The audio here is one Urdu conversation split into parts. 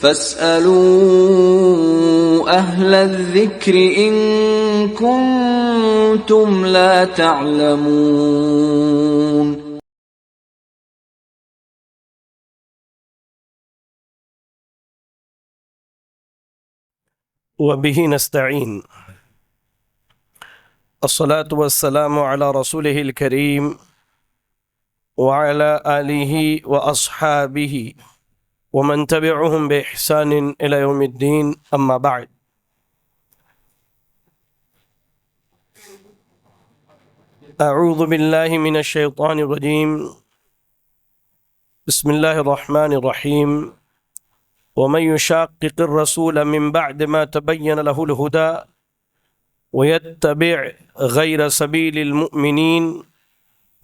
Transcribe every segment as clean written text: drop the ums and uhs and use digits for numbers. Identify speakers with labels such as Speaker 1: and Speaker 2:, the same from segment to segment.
Speaker 1: فاسألوا أهل الذكر إن كنتم لا تعلمون.
Speaker 2: وبه نستعين. الصلاة والسلام على رسوله الكريم وعلى آله وأصحابه ومن تبعهم بإحسان إلى يوم الدين، أما بعد. أعوذ بالله من الشيطان الرجيم. بسم الله الرحمن الرحيم. ومن يشاقق الرسول من بعد ما تبين له الهدى ويتبع غير سبيل المؤمنين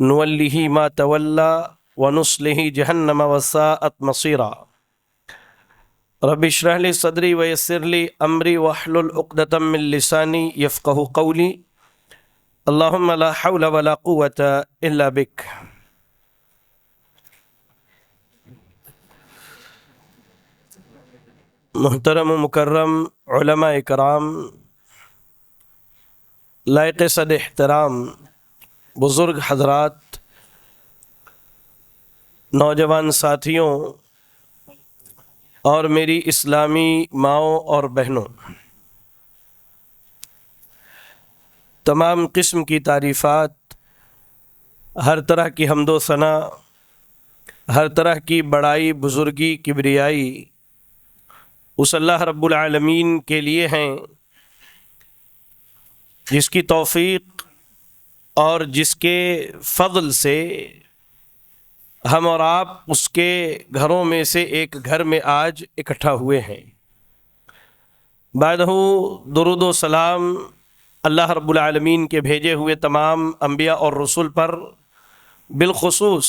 Speaker 2: نوله ما تولى ونصله جهنم وساءت مصيرا. رب اشرح لي صدري ويسر لي امري واحلل عقدة من لساني يفقهوا قولي. اللهم لا حول ولا قوة الا بك. محترم و مکرم علماء کرام، لائق صد احترام بزرگ حضرات، نوجوان ساتھیوں اور میری اسلامی ماؤں اور بہنوں، تمام قسم کی تعریفات، ہر طرح کی حمد و ثنا، ہر طرح کی بڑائی، بزرگی، کبریائی اس اللہ رب العالمین کے لیے ہیں جس کی توفیق اور جس کے فضل سے ہم اور آپ اس کے گھروں میں سے ایک گھر میں آج اکٹھا ہوئے ہیں۔ بعدہ درود و سلام اللہ رب العالمین کے بھیجے ہوئے تمام انبیاء اور رسول پر، بالخصوص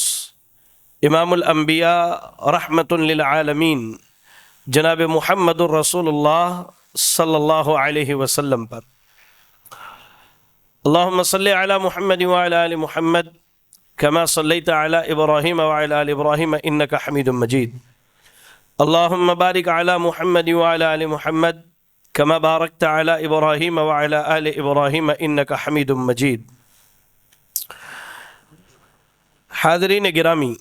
Speaker 2: امام الانبیاء رحمۃ للعالمین جناب محمد الرسول اللہ صلی اللہ علیہ وسلم پر۔ اللہم صلی علی محمد وعلی آل محمد کما صلیت علی ابراہیم وعلی آل ابراہیم انک حمید مجید۔ اللہم بارک علی محمد وعلی آل محمد کما بارکت علی ابراہیم وعلی آل ابراہیم انک حمید مجید۔ حاضرین گرامی،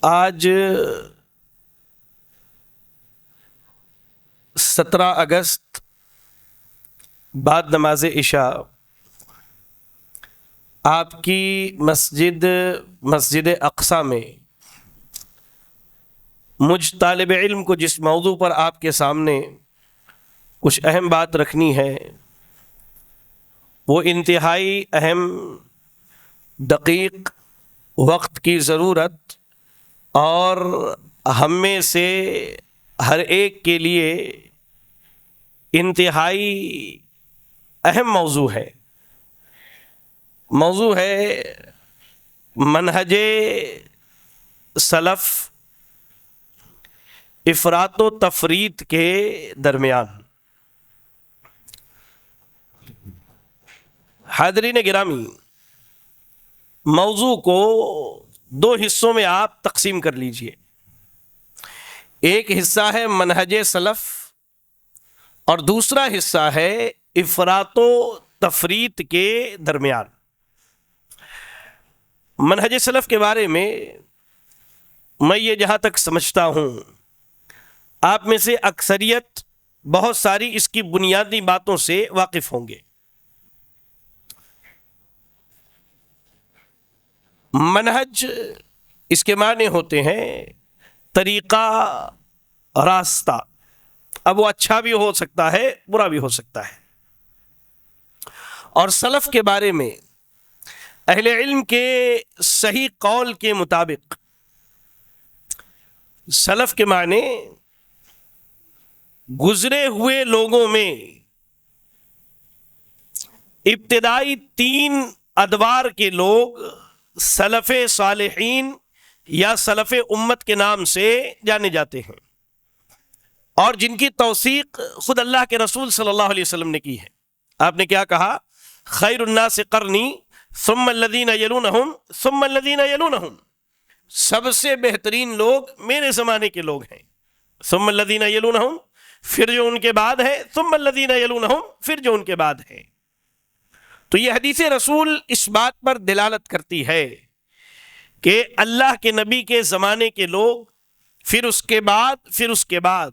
Speaker 2: آج 17 اگست بعد نماز عشاء آپ کی مسجد اقصی میں مجھ طالب علم کو جس موضوع پر آپ کے سامنے کچھ اہم بات رکھنی ہے، وہ انتہائی اہم، دقیق، وقت کی ضرورت اور ہم میں سے ہر ایک کے لیے انتہائی اہم موضوع ہے۔ موضوع ہے منہج سلف افراط و تفریط کے درمیان۔ حاضرین گرامی، موضوع کو 2 حصوں میں آپ تقسیم کر لیجئے۔ ایک حصہ ہے منہج سلف اور دوسرا حصہ ہے افراط و تفریط کے درمیان۔ منہج سلف کے بارے میں میں یہ جہاں تک سمجھتا ہوں، آپ میں سے اکثریت بہت ساری اس کی بنیادی باتوں سے واقف ہوں گے۔ منہج اس کے معنی ہوتے ہیں طریقہ، راستہ۔ اب وہ اچھا بھی ہو سکتا ہے، برا بھی ہو سکتا ہے۔ اور سلف کے بارے میں اہل علم کے صحیح قول کے مطابق سلف کے معنی گزرے ہوئے لوگوں میں ابتدائی 3 ادوار کے لوگ سلف صالحین یا سلف امت کے نام سے جانے جاتے ہیں، اور جن کی توثیق خود اللہ کے رسول صلی اللہ علیہ وسلم نے کی ہے۔ آپ نے کیا کہا؟ خیر الناس قرنی ثم الذین یلونہم ثم الذین یلونہم۔ سب سے بہترین لوگ میرے زمانے کے لوگ ہیں، ثم الذین یلونہم، پھر جو ان کے بعد ہے، ثم الذین یلونہم، پھر جو ان کے بعد ہے۔ تو یہ حدیث رسول اس بات پر دلالت کرتی ہے کہ اللہ کے نبی کے زمانے کے لوگ، پھر اس کے بعد، پھر اس کے بعد،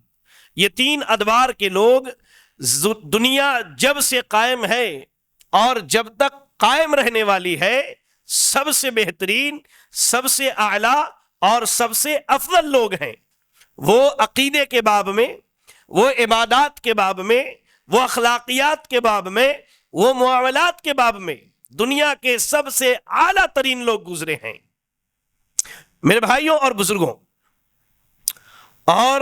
Speaker 2: یہ تین ادوار کے لوگ دنیا جب سے قائم ہے اور جب تک قائم رہنے والی ہے، سب سے بہترین، سب سے اعلیٰ اور سب سے افضل لوگ ہیں۔ وہ عقیدے کے باب میں، وہ عبادات کے باب میں، وہ اخلاقیات کے باب میں، وہ معاملات کے باب میں دنیا کے سب سے اعلیٰ ترین لوگ گزرے ہیں۔ میرے بھائیوں اور بزرگوں اور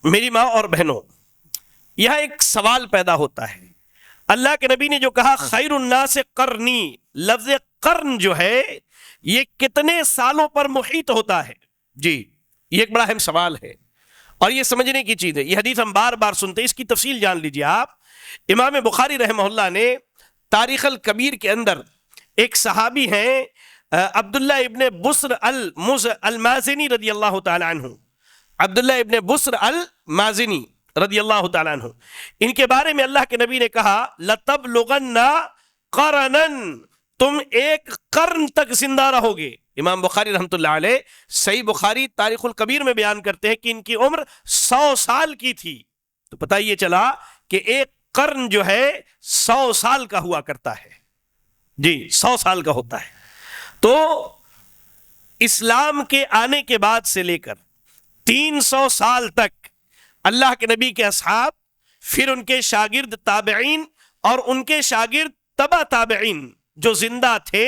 Speaker 2: میری ماں اور بہنوں، یہاں ایک سوال پیدا ہوتا ہے۔ اللہ کے نبی نے جو کہا خیر الناس قرنی، لفظ قرن جو ہے یہ کتنے سالوں پر محیط ہوتا ہے؟ جی یہ ایک بڑا اہم سوال ہے اور یہ سمجھنے کی چیز ہے۔ یہ حدیث ہم بار بار سنتے ہیں، اس کی تفصیل جان لیجئے آپ۔ امام بخاری رحمہ اللہ نے تاریخ الکبیر کے اندر ایک صحابی ہیں عبداللہ ابن بسر المازنی رضی اللہ تعالی عنہ، عبداللہ ابن بسر المازنی رضی اللہ تعالیٰ عنہ، ان کے بارے میں اللہ کے نبی نے کہا لَتَبْلُغَنَّ قَرَنًا، تم ایک قرن تک زندہ رہو گے۔ امام بخاری رحمۃ اللہ علیہ صحیح بخاری تاریخ الکبیر میں بیان کرتے ہیں کہ ان کی عمر 100 سال کی تھی۔ تو پتہ یہ چلا کہ ایک قرن جو ہے 100 سال کا ہوا کرتا ہے، جی 100 سال کا ہوتا ہے۔ تو اسلام کے آنے کے بعد سے لے کر 300 سال تک اللہ کے نبی کے اصحاب، پھر ان کے شاگرد تابعین اور ان کے شاگرد تبع تابعین جو زندہ تھے،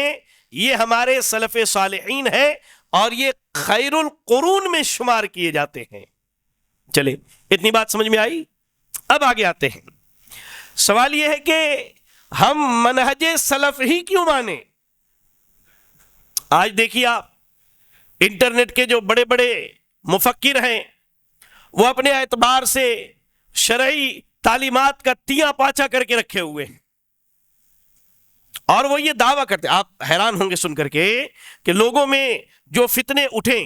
Speaker 2: یہ ہمارے سلف صالحین ہیں اور یہ خیر القرون میں شمار کیے جاتے ہیں۔ چلے اتنی بات سمجھ میں آئی؟ اب آگے آتے ہیں۔ سوال یہ ہے کہ ہم منہج سلف ہی کیوں مانیں؟ آج دیکھیے آپ، انٹرنیٹ کے جو بڑے بڑے مفکر ہیں وہ اپنے اعتبار سے شرعی تعلیمات کا تیاں پاچا کر کے رکھے ہوئے ہیں اور وہ یہ دعویٰ کرتے ہیں، آپ حیران ہوں گے سن کر کے کہ لوگوں میں جو فتنے اٹھیں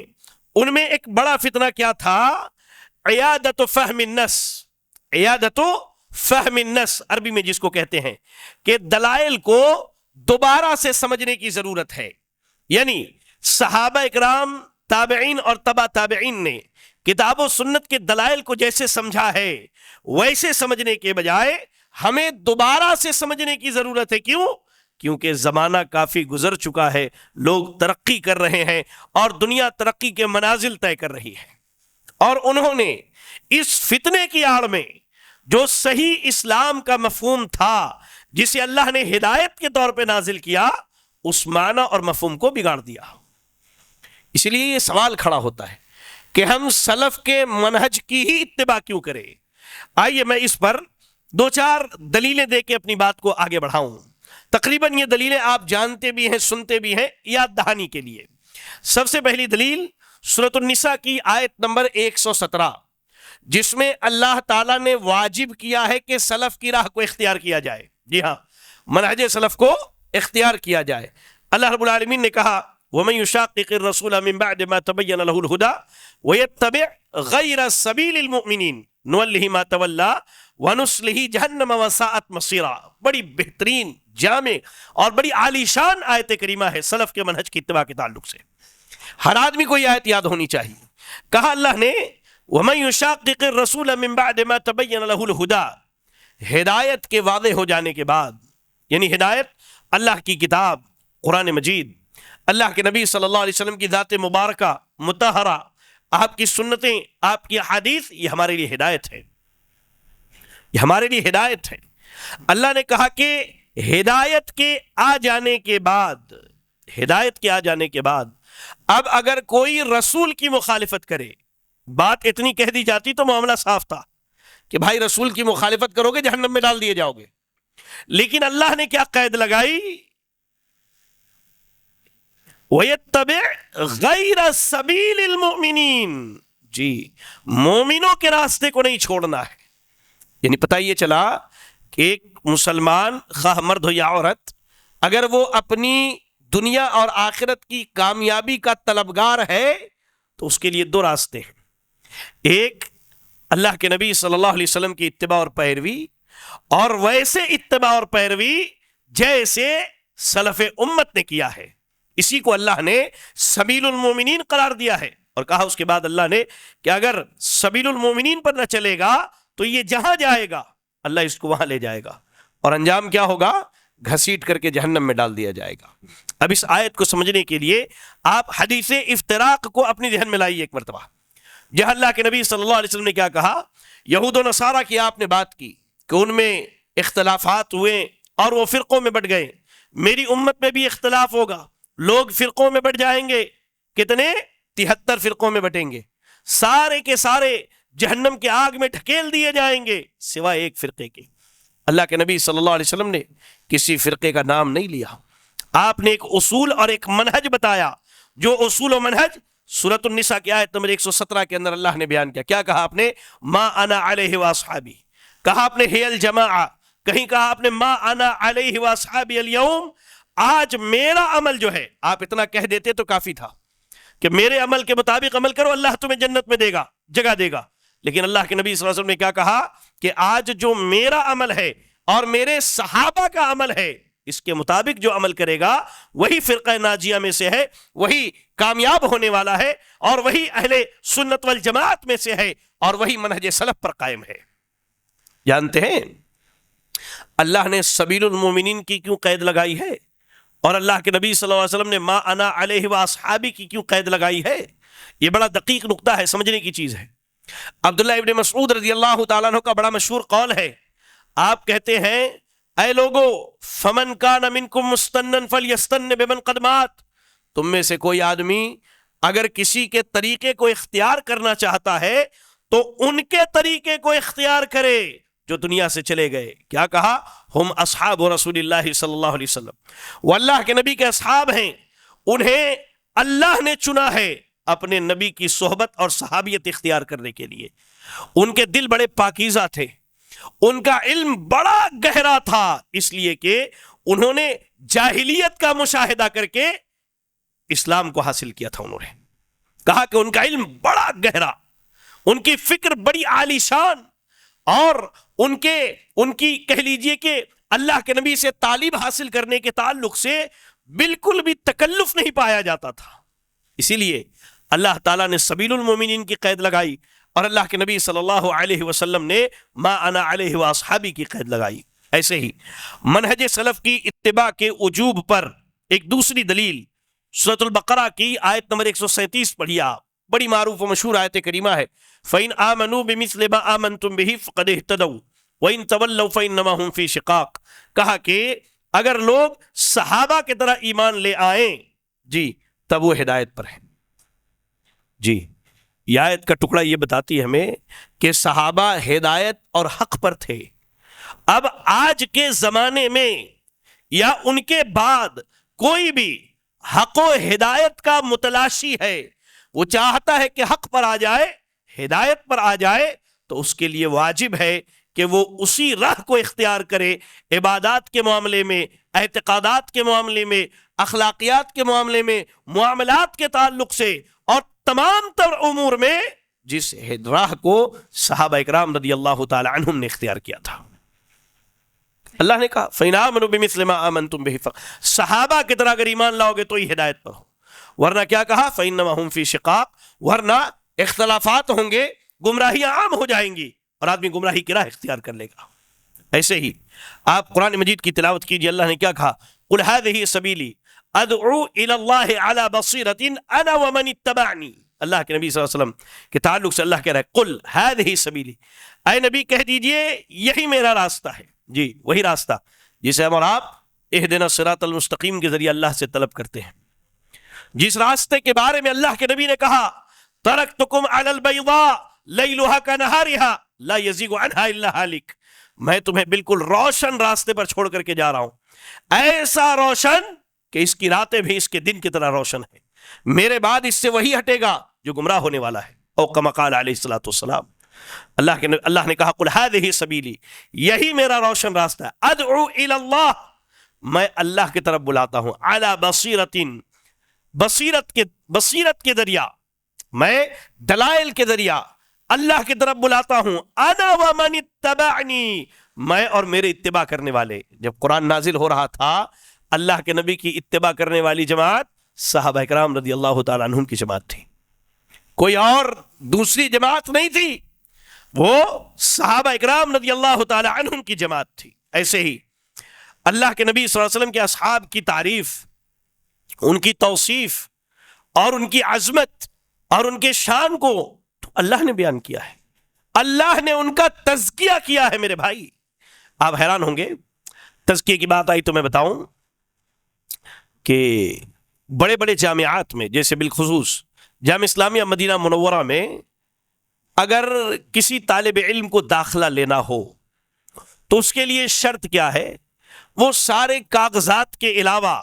Speaker 2: ان میں ایک بڑا فتنہ کیا تھا؟ عیادت فہم النص، عیادت فہم النص عربی میں جس کو کہتے ہیں کہ دلائل کو دوبارہ سے سمجھنے کی ضرورت ہے۔ یعنی صحابہ اکرام، تابعین اور تبع تابعین نے کتاب و سنت کے دلائل کو جیسے سمجھا ہے ویسے سمجھنے کے بجائے ہمیں دوبارہ سے سمجھنے کی ضرورت ہے۔ کیوں؟ کیونکہ زمانہ کافی گزر چکا ہے، لوگ ترقی کر رہے ہیں اور دنیا ترقی کے منازل طے کر رہی ہے، اور انہوں نے اس فتنے کی آڑ میں جو صحیح اسلام کا مفہوم تھا جسے اللہ نے ہدایت کے طور پہ نازل کیا، اس معنی اور مفہوم کو بگاڑ دیا۔ اس لیے یہ سوال کھڑا ہوتا ہے کہ ہم سلف کے منہج کی ہی اتباع کیوں کریں؟ آئیے میں اس پر 2-4 دلیلیں دے کے اپنی بات کو آگے بڑھاؤں۔ تقریباً یہ دلیلیں آپ جانتے بھی ہیں، سنتے بھی ہیں، یاد دہانی کے لیے۔ سب سے پہلی دلیل سورۃ النساء کی آیت نمبر 117، جس میں اللہ تعالیٰ نے واجب کیا ہے کہ سلف کی راہ کو اختیار کیا جائے۔ جی ہاں، منہج سلف کو اختیار کیا جائے۔ اللہ رب العالمین نے کہا وَمَن يُشَاقِقِ الرَّسُولَ مِن بَعْدِ مَا تَبَيَّنَ لَهُ الْهُدَى وَيَتَّبِعْ غَيْرَ سَبِيلِ الْمُؤْمِنِينَ نُوَلِّهِ مَا تَوَلَّى وَنُصْلِهِ جَهَنَّمَ وَسَاءَتْ مَصِيرًا۔ بڑی بہترین، جامع اور بڑی عالیشان آیت کریمہ ہے سلف کے منہج کی اتباع کے تعلق سے۔ ہر آدمی کو یہ آیت یاد ہونی چاہیے۔ کہا اللہ نے وَمَن يُشَاقِقِ الرَّسُولَ مِن بَعْدِ مَا تَبَيَّنَ لَهُ الْهُدَى، ہدایت کے واضح ہو جانے کے بعد، یعنی ہدایت اللہ کی کتاب قرآن مجید، اللہ کے نبی صلی اللہ علیہ وسلم کی ذات مبارکہ مطہرہ، آپ کی سنتیں، آپ کی احادیث، یہ ہمارے لیے ہدایت ہے، یہ ہمارے لیے ہدایت ہے۔ اللہ نے کہا کہ ہدایت کے آ جانے کے بعد، ہدایت کے آ جانے کے بعد اب اگر کوئی رسول کی مخالفت کرے، بات اتنی کہہ دی جاتی تو معاملہ صاف تھا کہ بھائی رسول کی مخالفت کرو گے جہنم میں ڈال دیے جاؤ گے، لیکن اللہ نے کیا قید لگائی؟ وَيَتَّبِعْ غَيْرَ سَبِيلِ الْمُؤْمِنِينَ، جی مومنوں کے راستے کو نہیں چھوڑنا ہے۔ یعنی پتہ یہ چلا کہ ایک مسلمان خواہ مرد ہو یا عورت، اگر وہ اپنی دنیا اور آخرت کی کامیابی کا طلبگار ہے تو اس کے لیے دو راستے ہیں. ایک اللہ کے نبی صلی اللہ علیہ وسلم کی اتباع اور پیروی، اور ویسے اتباع اور پیروی جیسے سلف امت نے کیا ہے. اسی کو اللہ نے سبیل المومنین قرار دیا ہے، اور کہا اس کے بعد اللہ نے کہ اگر سبیل المومنین پر نہ چلے گا تو یہ جہاں جائے گا اللہ اس کو وہاں لے جائے گا، اور انجام کیا ہوگا؟ گھسیٹ کر کے جہنم میں ڈال دیا جائے گا. اب اس آیت کو سمجھنے کے لیے آپ حدیث افتراق کو اپنی ذہن میں لائیے ایک مرتبہ، جہاں اللہ کے نبی صلی اللہ علیہ وسلم نے کیا کہا؟ یہود و نصارہ کی آپ نے بات کی کہ ان میں اختلافات ہوئے اور وہ فرقوں میں بٹ گئے. میری امت میں بھی اختلاف ہوگا، لوگ فرقوں میں بٹ جائیں گے. کتنے؟ 73 فرقوں میں بٹیں گے، سارے کے سارے جہنم کے آگ میں ڈھکیل دیے جائیں گے سوائے ایک فرقے کے. اللہ کے نبی صلی اللہ علیہ وسلم نے کسی فرقے کا نام نہیں لیا. آپ نے ایک اصول اور ایک منہج بتایا، جو اصول و منہج سورۃ النساء کی آیت نمبر 117 کے اندر اللہ نے بیان کیا. کیا کہا آپ نے؟ ما انا علیہ واصحابی. کہا آپ نے ہی الجماعہ، کہیں کہا آپ نے ما انا علیہ واصحابی اليوم. آج میرا عمل جو ہے، آپ اتنا کہہ دیتے تو کافی تھا کہ میرے عمل کے مطابق عمل کرو، اللہ تمہیں جنت میں دے گا، جگہ دے گا. لیکن اللہ کے نبی صلی اللہ علیہ وسلم نے کیا کہا کہ آج جو میرا عمل ہے اور میرے صحابہ کا عمل ہے، اس کے مطابق جو عمل کرے گا وہی فرقہ ناجیہ میں سے ہے، وہی کامیاب ہونے والا ہے، اور وہی اہل سنت والجماعت میں سے ہے، اور وہی منہج سلف پر قائم ہے. جانتے ہیں اللہ نے سبیل المومنین کی کیوں قید لگائی ہے، اور اللہ کے نبی صلی اللہ علیہ وسلم نے ما انا علیہ واصحابی کی کیوں قید لگائی ہے؟ یہ بڑا دقیق نقطہ ہے، سمجھنے کی چیز ہے. عبداللہ ابن مسعود رضی اللہ تعالیٰ عنہ کا بڑا مشہور قول ہے. آپ کہتے ہیں اے لوگو فمن کان منکم مستنن فلیستن بمن قد مات. تم میں سے کوئی آدمی اگر کسی کے طریقے کو اختیار کرنا چاہتا ہے تو ان کے طریقے کو اختیار کرے جو دنیا سے چلے گئے. کیا کہا؟ ہم اصحاب رسول اللہ صلی اللہ علیہ وسلم، وہ اللہ کے نبی کے اصحاب ہیں، انہیں اللہ نے چنا ہے اپنے نبی کی صحبت اور صحابیت اختیار کرنے کے لیے. ان کے دل بڑے پاکیزہ تھے، ان کا علم بڑا گہرا تھا، اس لیے کہ انہوں نے جاہلیت کا مشاہدہ کر کے اسلام کو حاصل کیا تھا. انہوں نے کہا کہ ان کا علم بڑا گہرا، ان کی فکر بڑی عالی شان، اور ان کی کہہ لیجئے کہ اللہ کے نبی سے تعلیم حاصل کرنے کے تعلق سے بالکل بھی تکلف نہیں پایا جاتا تھا. اسی لیے اللہ تعالیٰ نے سبیل المومنین کی قید لگائی، اور اللہ کے نبی صلی اللہ علیہ وسلم نے ما انا علیہ واصحابی کی قید لگائی. ایسے ہی منہج سلف کی اتباع کے وجوب پر ایک دوسری دلیل سورۃ البقرہ کی آیت نمبر 137 پڑھیے آپ، بڑی معروف و مشہور آیت کریمہ ہے. فَإِنْ آمَنُوا بِمِثْلِ مَا آمَنْتُمْ بِهِ فَقَدِ اهْتَدَوْا وَإِنْ تَوَلَّوْا فَإِنَّمَا هُمْ فِي شِقَاقٍ. کہا کہ اگر لوگ صحابہ کی طرح ایمان لے آئیں جی تب وہ ہدایت پر ہیں. جی یہ آیت کا ٹکڑا یہ بتاتی ہے ہمیں کہ صحابہ ہدایت اور حق پر تھے. اب آج کے زمانے میں یا ان کے بعد کوئی بھی حق و ہدایت کا متلاشی ہے، وہ چاہتا ہے کہ حق پر آ جائے، ہدایت پر آ جائے، تو اس کے لیے واجب ہے کہ وہ اسی راہ کو اختیار کرے. عبادات کے معاملے میں، اعتقادات کے معاملے میں، اخلاقیات کے معاملے میں، معاملات کے تعلق سے، اور تمام تر امور میں جس راہ کو صحابہ اکرام رضی اللہ تعالی عنہم نے اختیار کیا تھا. اللہ نے کہا فَإِنْ آمَنُوا بِمِثْلِ مَا آمَنْتُمْ بِهِ، صحابہ کی طرح اگر ایمان لاؤ گے تو ہی ہدایت پر ہو، ورنہ کیا کہا فَإِنَّمَا هُمْ فِي شِقَاقٍ، ورنہ اختلافات ہوں گے، گمراہیاں عام ہو جائیں گی اور آدمی گمراہی کی راہ اختیار کر لے گا. ایسے ہی آپ قرآن مجید کی تلاوت کیجئے، اللہ نے کیا کہا؟ قُلْ هَذِهِ سَبِيلِي أَدْعُو إِلَى اللَّهِ عَلَى بَصِيرَةٍ أَنَا وَمَنِ اتَّبَعَنِي. اللہ کے نبی صلی اللہ علیہ وسلم کے تعلق سے اللہ کہہ رہا ہے قُلْ هَذِهِ سَبِيلِي، اے نبی کہہ دیجئے یہی میرا راستہ ہے. جی وہی راستہ جسے ہم اور آپ اہدنا الصراط المستقیم کے ذریعے اللہ سے طلب کرتے ہیں، جس راستے کے بارے میں اللہ کے نبی نے کہا ترکتکم علی البیضاء لیلھا کنہارھا لا یزیغ عنہا الا ہالک، میں تمہیں بالکل روشن راستے پر چھوڑ کر کے جا رہا ہوں، ایسا روشن کہ اس کی راتیں بھی اس کے دن کی طرح روشن ہے، میرے بعد اس سے وہی ہٹے گا جو گمراہ ہونے والا ہے. او کما قال علیہ الصلوۃ والسلام. اللہ نے کہا قل ہذہ سبیلی، یہی میرا روشن راستہ ہے. ادعو الی اللہ، میں اللہ کی طرف بلاتا ہوں، علی بصیرتن، بصیرت کے ذریعہ، میں دلائل کے ذریعہ اللہ کی طرف بلاتا ہوں، انا ومن اتبعنی، میں اور میرے اتباع کرنے والے۔ جب قرآن نازل ہو رہا تھا، اللہ کے نبی کی اتباع کرنے والی جماعت صحابہ کرام رضی اللہ تعالیٰ عنہم کی جماعت تھی، کوئی اور دوسری جماعت نہیں تھی، وہ صحابہ اکرام رضی اللہ تعالی عنہم کی جماعت تھی۔ ایسے ہی اللہ کے نبی صلی اللہ علیہ وسلم کے اصحاب کی تعریف، ان کی توصیف اور ان کی عظمت اور ان کے شان کو تو اللہ نے بیان کیا ہے، اللہ نے ان کا تزکیہ کیا ہے۔ میرے بھائی آپ حیران ہوں گے، تزکیے کی بات آئی تو میں بتاؤں کہ بڑے بڑے جامعات میں، جیسے بالخصوص جامعہ اسلامیہ مدینہ منورہ میں، اگر کسی طالب علم کو داخلہ لینا ہو تو اس کے لیے شرط کیا ہے؟ وہ سارے کاغذات کے علاوہ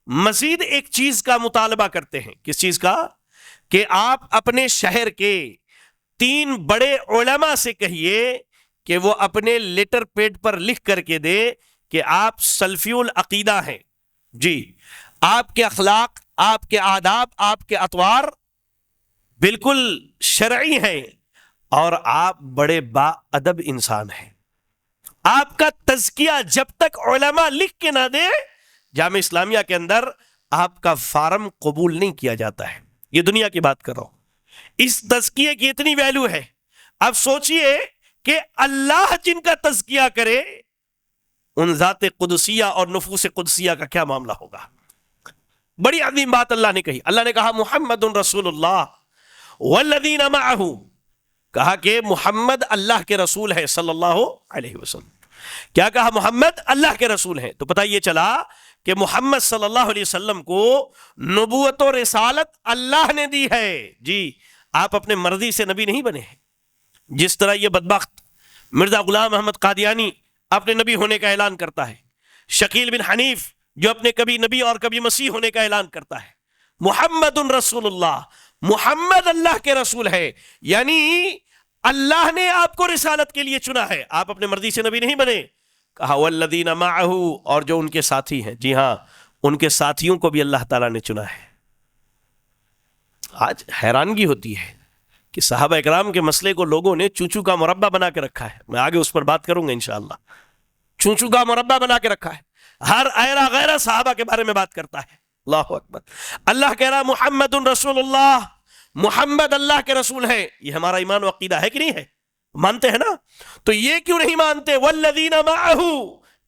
Speaker 2: مزید ایک چیز کا مطالبہ کرتے ہیں۔ کس چیز کا؟ کہ آپ اپنے شہر کے 3 بڑے علماء سے کہیے کہ وہ اپنے لیٹر پیڈ پر لکھ کر کے دے کہ آپ سلفی العقیدہ ہیں، جی، آپ کے اخلاق، آپ کے آداب، آپ کے اطوار بالکل شرعی ہیں اور آپ بڑے با ادب انسان ہیں۔ آپ کا تزکیہ جب تک علماء لکھ کے نہ دے، جامعہ اسلامیہ کے اندر آپ کا فارم قبول نہیں کیا جاتا ہے۔ یہ دنیا کی بات کر رہا ہوں۔ اس تزکیے کی اتنی ویلیو ہے۔ اب سوچئے کہ اللہ جن کا تزکیہ کرے، ان ذات قدسیہ اور نفوس قدسیہ کا کیا معاملہ ہوگا؟ بڑی عظیم بات اللہ نے کہی۔ اللہ نے کہا محمد رسول اللہ والذین معہ، کہا کہ محمد اللہ کے رسول ہے صلی اللہ علیہ وسلم۔ کیا کہا؟ محمد اللہ کے رسول ہیں۔ تو پتہ یہ چلا کہ محمد صلی اللہ علیہ وسلم کو نبوت و رسالت اللہ نے دی ہے، جی، آپ اپنے مرضی سے نبی نہیں بنے ہیں۔ جس طرح یہ بدبخت مرزا غلام احمد قادیانی اپنے نبی ہونے کا اعلان کرتا ہے، شکیل بن حنیف جو اپنے کبھی نبی اور کبھی مسیح ہونے کا اعلان کرتا ہے، محمد رسول اللہ، محمد اللہ کے رسول ہے، یعنی اللہ نے آپ کو رسالت کے لیے چنا ہے، آپ اپنے مرضی سے نبی نہیں بنے۔ کہا والذین معہ، اور جو ان کے ساتھی ہیں، جی ہاں، ان کے ساتھیوں کو بھی اللہ تعالیٰ نے چنا ہے۔ آج حیرانگی ہوتی ہے کہ صحابہ اکرام کے مسئلے کو لوگوں نے چونچو کا مربع بنا کے رکھا ہے۔ میں آگے اس پر بات کروں گا انشاءاللہ۔ چونچو کا مربع بنا کے رکھا ہے، ہر ایرا غیرہ صحابہ کے بارے میں بات کرتا ہے۔ اللہ اکبر۔ اللہ کہہ رہا محمد رسول اللہ، محمد اللہ کے رسول ہیں۔ یہ ہمارا ایمان و عقیدہ ہے کہ نہیں ہے؟ مانتے ہیں نا؟ تو یہ کیوں نہیں مانتے والذین معہ،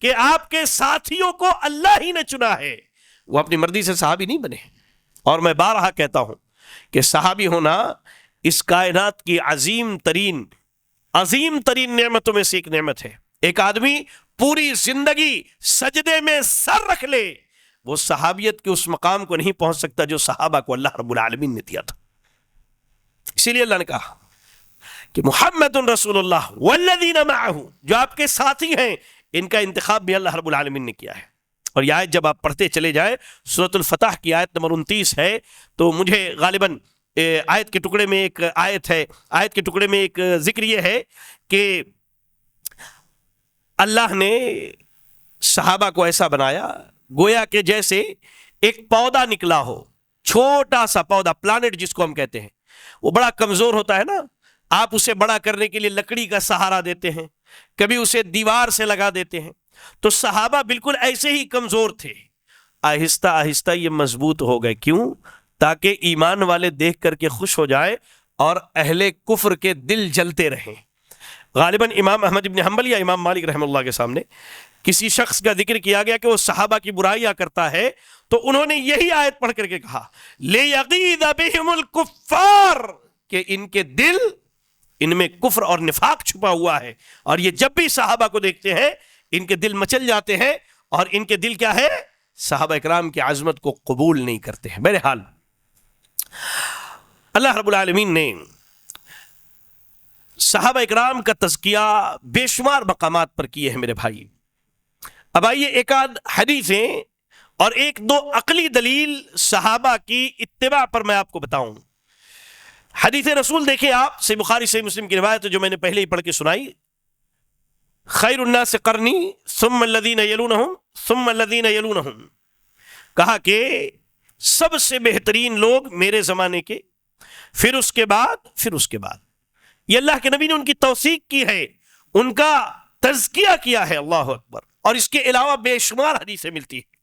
Speaker 2: کہ آپ کے ساتھیوں کو اللہ ہی نے چنا ہے، وہ اپنی مرضی سے صحابی نہیں بنے۔ اور میں بارہا کہتا ہوں کہ صحابی ہونا اس کائنات کی عظیم ترین نعمتوں میں سے ایک نعمت ہے۔ ایک آدمی پوری زندگی سجدے میں سر رکھ لے، وہ صحابیت کے اس مقام کو نہیں پہنچ سکتا جو صحابہ کو اللہ رب العالمین نے دیا تھا۔ اسی لیے اللہ نے کہا کہ محمد رسول اللہ والذین معہ، جو آپ کے ساتھی ہیں، ان کا انتخاب بھی اللہ رب العالمین نے کیا ہے۔ اور یہ آیت جب آپ پڑھتے چلے جائیں، سورۃ الفتح کی آیت نمبر 29 ہے، تو مجھے غالباً آیت کے ٹکڑے میں ایک ذکر یہ ہے کہ اللہ نے صحابہ کو ایسا بنایا گویا کہ جیسے ایک پودا نکلا ہو، چھوٹا سا پودا، پلانٹ جس کو ہم کہتے ہیں، وہ بڑا کمزور ہوتا ہے نا، آپ اسے بڑا کرنے کے لیے لکڑی کا سہارا دیتے ہیں، کبھی اسے دیوار سے لگا دیتے ہیں۔ تو صحابہ بالکل ایسے ہی کمزور تھے، آہستہ آہستہ یہ مضبوط ہو گئے۔ کیوں؟ تاکہ ایمان والے دیکھ کر کے خوش ہو جائے اور اہل کفر کے دل جلتے رہیں۔ غالباً امام احمد بن حنبل یا امام مالک رحمہ اللہ کے سامنے کسی شخص کا ذکر کیا گیا کہ وہ صحابہ کی برائیاں کرتا ہے، تو انہوں نے یہی آیت پڑھ کر کے کہا لِيَغِيظَ بِهِمُ الْكُفَّارِ، کہ ان کے دل، ان میں کفر اور نفاق چھپا ہوا ہے، اور یہ جب بھی صحابہ کو دیکھتے ہیں ان کے دل مچل جاتے ہیں، اور ان کے دل کیا ہے؟ صحابہ اکرام کی عظمت کو قبول نہیں کرتے ہیں۔ بہرحال اللہ رب العالمین نے صحابہ اکرام کا تزکیہ بے شمار مقامات پر کیے ہیں میرے بھائی۔ اب آئیے ایک آدھ حدیثیں اور ایک دو عقلی دلیل صحابہ کی اتباع پر میں آپ کو بتاؤں۔ حدیث رسول دیکھیں آپ، صحیح بخاری صحیح مسلم کی روایت جو میں نے پہلے ہی پڑھ کے سنائی، خیر الناس قرنی ثم الذین یلونہم ثم الذین یلونہم، کہا کہ سب سے بہترین لوگ میرے زمانے کے، پھر اس کے بعد، پھر اس کے بعد. یہ اللہ کے نبی نے ان کی توثیق کی ہے، ان کا تزکیہ کیا ہے. اللہ اکبر. اور اس کے علاوہ بے شمار حدیثیں ملتی ہیں.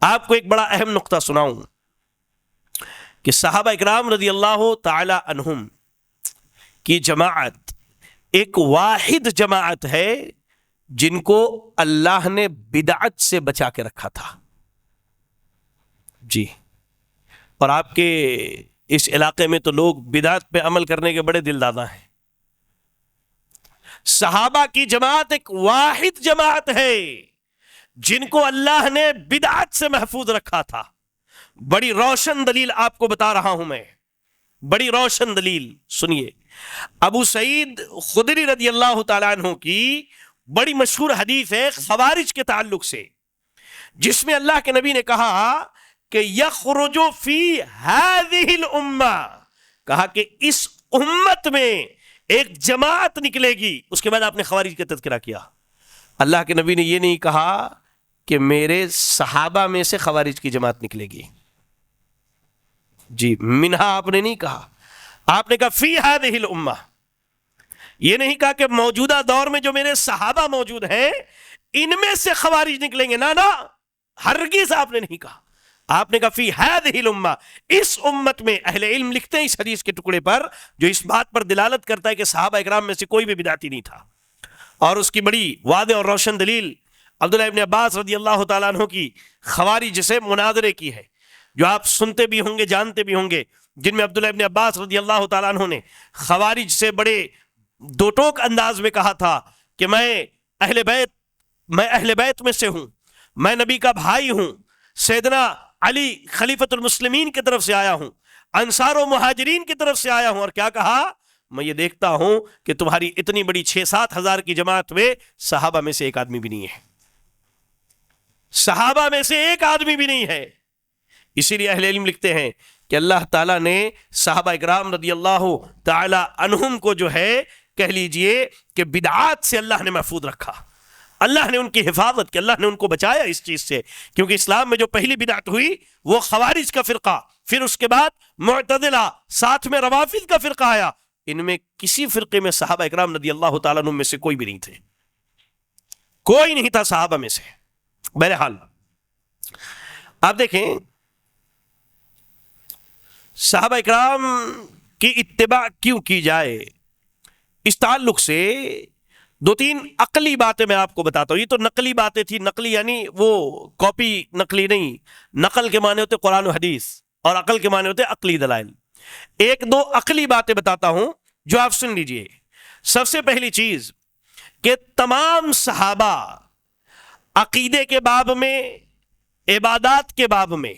Speaker 2: آپ کو ایک بڑا اہم نقطہ سناؤں کہ صحابہ اکرام رضی اللہ تعالی عنہم کی جماعت ایک واحد جماعت ہے جن کو اللہ نے بدعت سے بچا کے رکھا تھا. جی. اور آپ کے اس علاقے میں تو لوگ بدعت پہ عمل کرنے کے بڑے دل دادا ہیں. صحابہ کی جماعت ایک واحد جماعت ہے جن کو اللہ نے بدعت سے محفوظ رکھا تھا. بڑی روشن دلیل آپ کو بتا رہا ہوں میں، بڑی روشن دلیل سنیے. ابو سعید خدری رضی اللہ تعالیٰ عنہ کی بڑی مشہور حدیث ہے خوارج کے تعلق سے، جس میں اللہ کے نبی نے کہا کہ یخرج فی ہذہ الامہ، کہا کہ اس امت میں ایک جماعت نکلے گی. اس کے بعد آپ نے خوارج کا تذکرہ کیا. اللہ کے نبی نے یہ نہیں کہا کہ میرے صحابہ میں سے خوارج کی جماعت نکلے گی. جی. منہا آپ نے نہیں کہا، آپ نے کہا فی ہذہ الامہ. یہ نہیں کہا کہ موجودہ دور میں جو میرے صحابہ موجود ہیں ان میں سے خوارج نکلیں گے، نا، ہرگز آپ نے نہیں کہا. آپ نے کہا فی ہذہ الامہ، اس امت میں. اہل علم لکھتے ہیں اس حدیث کے ٹکڑے پر جو اس بات پر دلالت کرتا ہے کہ صحابہ اکرام میں سے کوئی بھی بدعتی نہیں تھا. اور اس کی بڑی واضح اور روشن دلیل عبداللہ ابن عباس رضی اللہ تعالیٰ عنہ کی خوارج سے مناظرے کی ہے، جو آپ سنتے بھی ہوں گے، جانتے بھی ہوں گے، جن میں عبداللہ ابن عباس رضی اللہ تعالیٰ عنہ نے خوارج سے بڑے دو ٹوک انداز میں کہا تھا کہ میں اہل بیت میں سے ہوں، میں نبی کا بھائی ہوں، سیدنا علی خلیفۃ المسلمین کی طرف سے آیا ہوں، انصار و مہاجرین کی طرف سے آیا ہوں. اور کیا کہا؟ میں یہ دیکھتا ہوں کہ تمہاری اتنی بڑی 6-7 ہزار کی جماعت میں صحابہ میں سے ایک آدمی بھی نہیں ہے، صحابہ میں سے ایک آدمی بھی نہیں ہے. اسی لیے اہل علم لکھتے ہیں کہ اللہ تعالیٰ نے صحابہ اکرام رضی اللہ تعالی عنہم کو جو ہے کہہ لیجئے کہ بدعات سے اللہ نے محفوظ رکھا، اللہ نے ان کی حفاظت کی، اللہ نے ان کو بچایا اس چیز سے. کیونکہ اسلام میں جو پہلی بدعت ہوئی وہ خوارج کا فرقہ، پھر اس کے بعد معتزلہ، ساتھ میں روافض کا فرقہ آیا. ان میں کسی فرقے میں صحابہ اکرام رضی اللہ تعالیٰ عنہ میں سے کوئی بھی نہیں تھے، کوئی نہیں تھا صحابہ میں سے. بہرحال آپ دیکھیں صحابہ اکرام کی اتباع کیوں کی جائے، اس تعلق سے 2-3 عقلی باتیں میں آپ کو بتاتا ہوں. یہ تو نقلی باتیں تھی، نقلی یعنی وہ کاپی نقلی نہیں، نقل کے معنی ہوتے قرآن و حدیث اور عقل کے معنی ہوتے عقلی دلائل. 1-2 عقلی باتیں بتاتا ہوں جو آپ سن لیجئے. سب سے پہلی چیز کہ تمام صحابہ عقیدے کے باب میں، عبادات کے باب میں،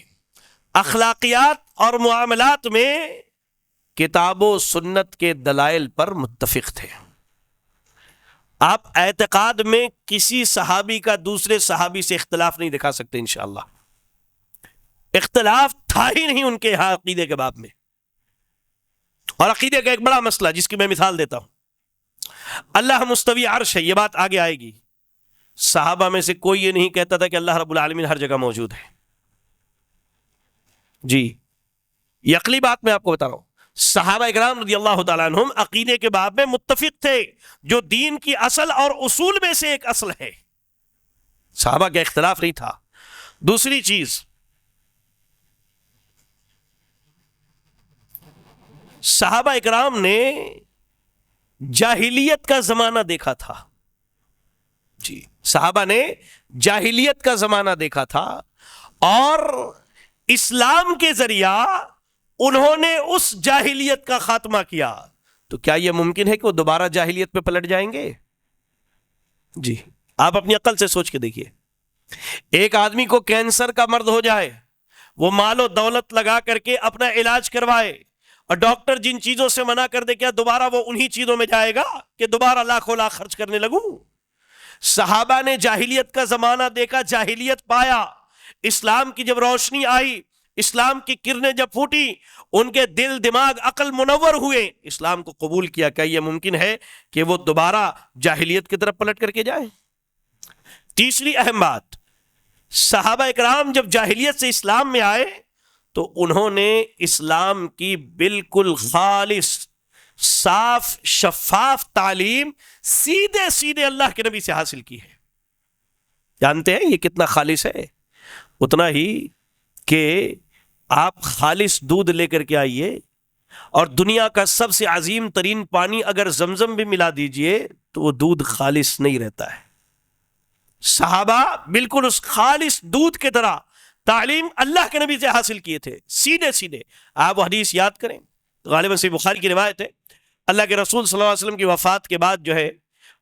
Speaker 2: اخلاقیات اور معاملات میں کتاب و سنت کے دلائل پر متفق تھے. آپ اعتقاد میں کسی صحابی کا دوسرے صحابی سے اختلاف نہیں دکھا سکتے انشاءاللہ. اختلاف تھا ہی نہیں ان کے یہاں عقیدے کے باب میں. اور عقیدے کا ایک بڑا مسئلہ جس کی میں مثال دیتا ہوں، اللہ مستوی عرش ہے، یہ بات آگے آئے گی. صحابہ میں سے کوئی یہ نہیں کہتا تھا کہ اللہ رب العالمین ہر جگہ موجود ہے. جی. یہ عقلی بات میں آپ کو بتا رہا ہوں. صحابہ اکرام رضی اللہ تعالیٰ عنہم عقیدے کے باب میں متفق تھے، جو دین کی اصل اور اصول میں سے ایک اصل ہے. صحابہ کا اختلاف نہیں تھا. دوسری چیز، صحابہ اکرام نے جاہلیت کا زمانہ دیکھا تھا. جی. صحابہ نے جاہلیت کا زمانہ دیکھا تھا اور اسلام کے ذریعہ انہوں نے اس جاہلیت کا خاتمہ کیا. تو کیا یہ ممکن ہے کہ وہ دوبارہ جاہلیت پہ پلٹ جائیں گے؟ جی. آپ اپنی عقل سے سوچ کے دیکھیے. ایک آدمی کو کینسر کا مرض ہو جائے، وہ مال و دولت لگا کر کے اپنا علاج کروائے اور ڈاکٹر جن چیزوں سے منع کر دے، کیا دوبارہ وہ انہی چیزوں میں جائے گا کہ دوبارہ لاکھوں لاکھ خرچ کرنے لگوں؟ صحابہ نے جاہلیت کا زمانہ دیکھا، جاہلیت پایا. اسلام کی جب روشنی آئی، اسلام کی کرنیں جب پھوٹی، ان کے دل دماغ عقل منور ہوئے، اسلام کو قبول کیا، کیا یہ ممکن ہے کہ وہ دوبارہ جاہلیت کی طرف پلٹ کر کے جائیں؟ تیسری اہم بات، صحابہ اکرام جب جاہلیت سے اسلام میں آئے تو انہوں نے اسلام کی بالکل خالص صاف شفاف تعلیم سیدھے سیدھے اللہ کے نبی سے حاصل کی ہے۔ جانتے ہیں یہ کتنا خالص ہے؟ اتنا ہی کہ آپ خالص دودھ لے کر کے آئیے اور دنیا کا سب سے عظیم ترین پانی اگر زمزم بھی ملا دیجئے تو وہ دودھ خالص نہیں رہتا ہے۔ صحابہ بالکل اس خالص دودھ کی طرح تعلیم اللہ کے نبی سے حاصل کیے تھے، سیدھے سیدھے۔ آپ وہ حدیث یاد کریں، غالباً صحیح بخاری کی روایت ہے، اللہ کے رسول صلی اللہ علیہ وسلم کی وفات کے بعد جو ہے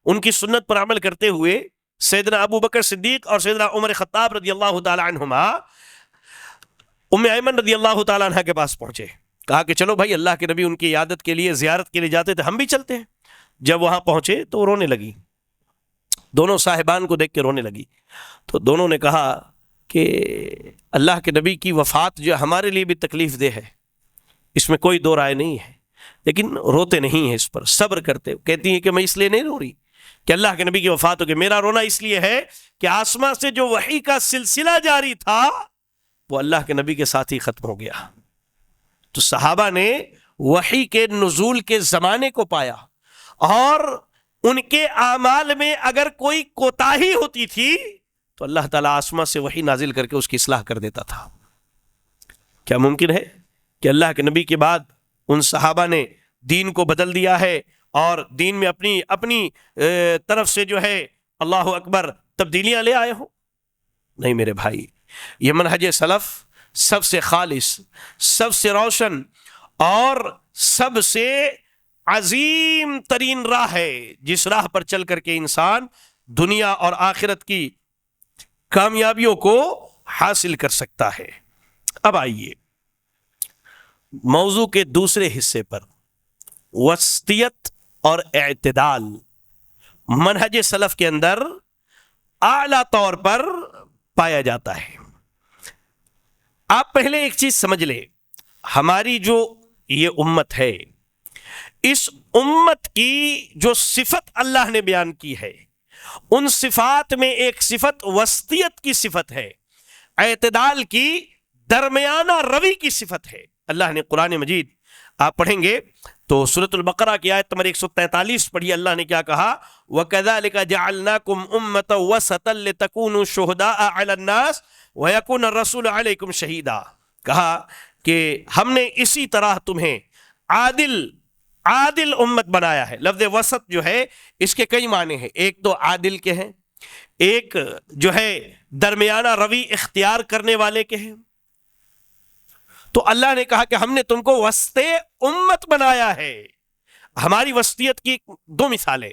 Speaker 2: ان کی سنت پر عمل کرتے ہوئے سیدنا ابو بکر صدیق اور سیدنا عمر خطاب رضی اللہ تعالی عنہما ام ایمن رضی اللہ تعالی عنہ کے پاس پہنچے، کہا کہ چلو بھائی، اللہ کے نبی ان کی عیادت کے لیے، زیارت کے لیے جاتے تھے، ہم بھی چلتے ہیں۔ جب وہاں پہنچے تو رونے لگی، دونوں صاحبان کو دیکھ کے رونے لگی، تو دونوں نے کہا کہ اللہ کے نبی کی وفات جو ہمارے لیے بھی تکلیف دہ ہے، اس میں کوئی دو رائے نہیں ہے، لیکن روتے نہیں ہیں، اس پر صبر کرتے۔ کہتی ہیں کہ میں اس لیے نہیں رو رہی کہ اللہ کے نبی کی وفات ہو گئی، میرا رونا اس لیے ہے کہ آسمان سے جو وحی کا سلسلہ جاری تھا وہ اللہ کے نبی کے ساتھ ہی ختم ہو گیا۔ تو صحابہ نے وحی کے نزول کے زمانے کو پایا، اور ان کے اعمال میں اگر کوئی کوتاہی ہوتی تھی تو اللہ تعالیٰ آسمان سے وحی نازل کر کے اس کی اصلاح کر دیتا تھا۔ کیا ممکن ہے کہ اللہ کے نبی کے بعد ان صحابہ نے دین کو بدل دیا ہے اور دین میں اپنی طرف سے جو ہے اللہ اکبر تبدیلیاں لے آئے ہوں؟ نہیں میرے بھائی، یہ منہج سلف سب سے خالص، سب سے روشن اور سب سے عظیم ترین راہ ہے، جس راہ پر چل کر کے انسان دنیا اور آخرت کی کامیابیوں کو حاصل کر سکتا ہے۔ اب آئیے موضوع کے دوسرے حصے پر، وسطیت اور اعتدال منہج سلف کے اندر اعلیٰ طور پر پایا جاتا ہے۔ آپ پہلے ایک چیز سمجھ لیں، ہماری جو یہ امت ہے، اس امت کی جو صفت اللہ نے بیان کی ہے، ان صفات میں ایک صفت وسطیت کی صفت ہے، اعتدال کی، درمیانہ روی کی صفت ہے۔ اللہ نے قرآن مجید، آپ پڑھیں گے تو سورۃ البقرہ کی آیت نمبر 143 پڑھیے، اللہ نے کیا کہا؟ وَكَذَلِكَ جَعَلْنَاكُمْ أُمَّةً وَسَطًا لِتَكُونُوا شُهَدَاءَ عَلَى النَّاسِ وَيَكُونَ الرَّسُولُ عَلَيْكُمْ شَهِيدًا۔ کہا کہ ہم نے اسی طرح تمہیں عادل امت بنایا ہے۔ لفظ وسط جو ہے اس کے کئی معنی ہیں، ایک تو عادل کے ہیں، ایک جو ہے درمیانہ روی اختیار کرنے والے کے ہیں۔ تو اللہ نے کہا کہ ہم نے تم کو وسط امت بنایا ہے۔ ہماری وسطیت کی دو مثالیں،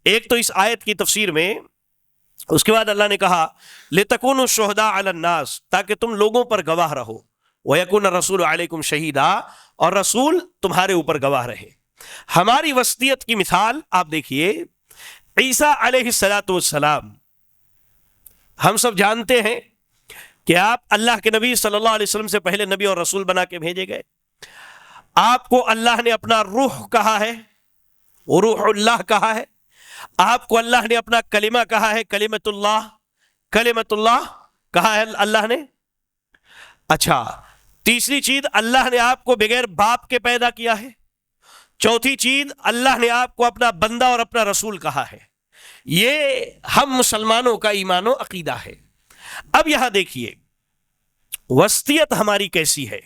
Speaker 2: ایک تو اس آیت کی تفسیر میں، اس کے بعد اللہ نے کہا لِتَكُونُوا شُهَدَاءَ عَلَى النَّاسِ، تاکہ تم لوگوں پر گواہ رہو، وَيَكُونَ الرَّسُولُ عَلَيْكُمْ شَهِيدًا، اور رسول تمہارے اوپر گواہ رہے۔ ہماری وسطیت کی مثال آپ دیکھیے، عیسیٰ علیہ السلام، ہم سب جانتے ہیں کہ آپ اللہ کے نبی صلی اللہ علیہ وسلم سے پہلے نبی اور رسول بنا کے بھیجے گئے۔ آپ کو اللہ نے اپنا روح کہا ہے، روح اللہ کہا ہے۔ آپ کو اللہ نے اپنا کلمہ کہا ہے، کلمت اللہ کہا ہے اللہ نے۔ اچھا، تیسری چیز، اللہ نے آپ کو بغیر باپ کے پیدا کیا ہے۔ چوتھی چیز، اللہ نے آپ کو اپنا بندہ اور اپنا رسول کہا ہے۔ یہ ہم مسلمانوں کا ایمان و عقیدہ ہے۔ اب یہاں دیکھیے وسطیت ہماری کیسی ہے۔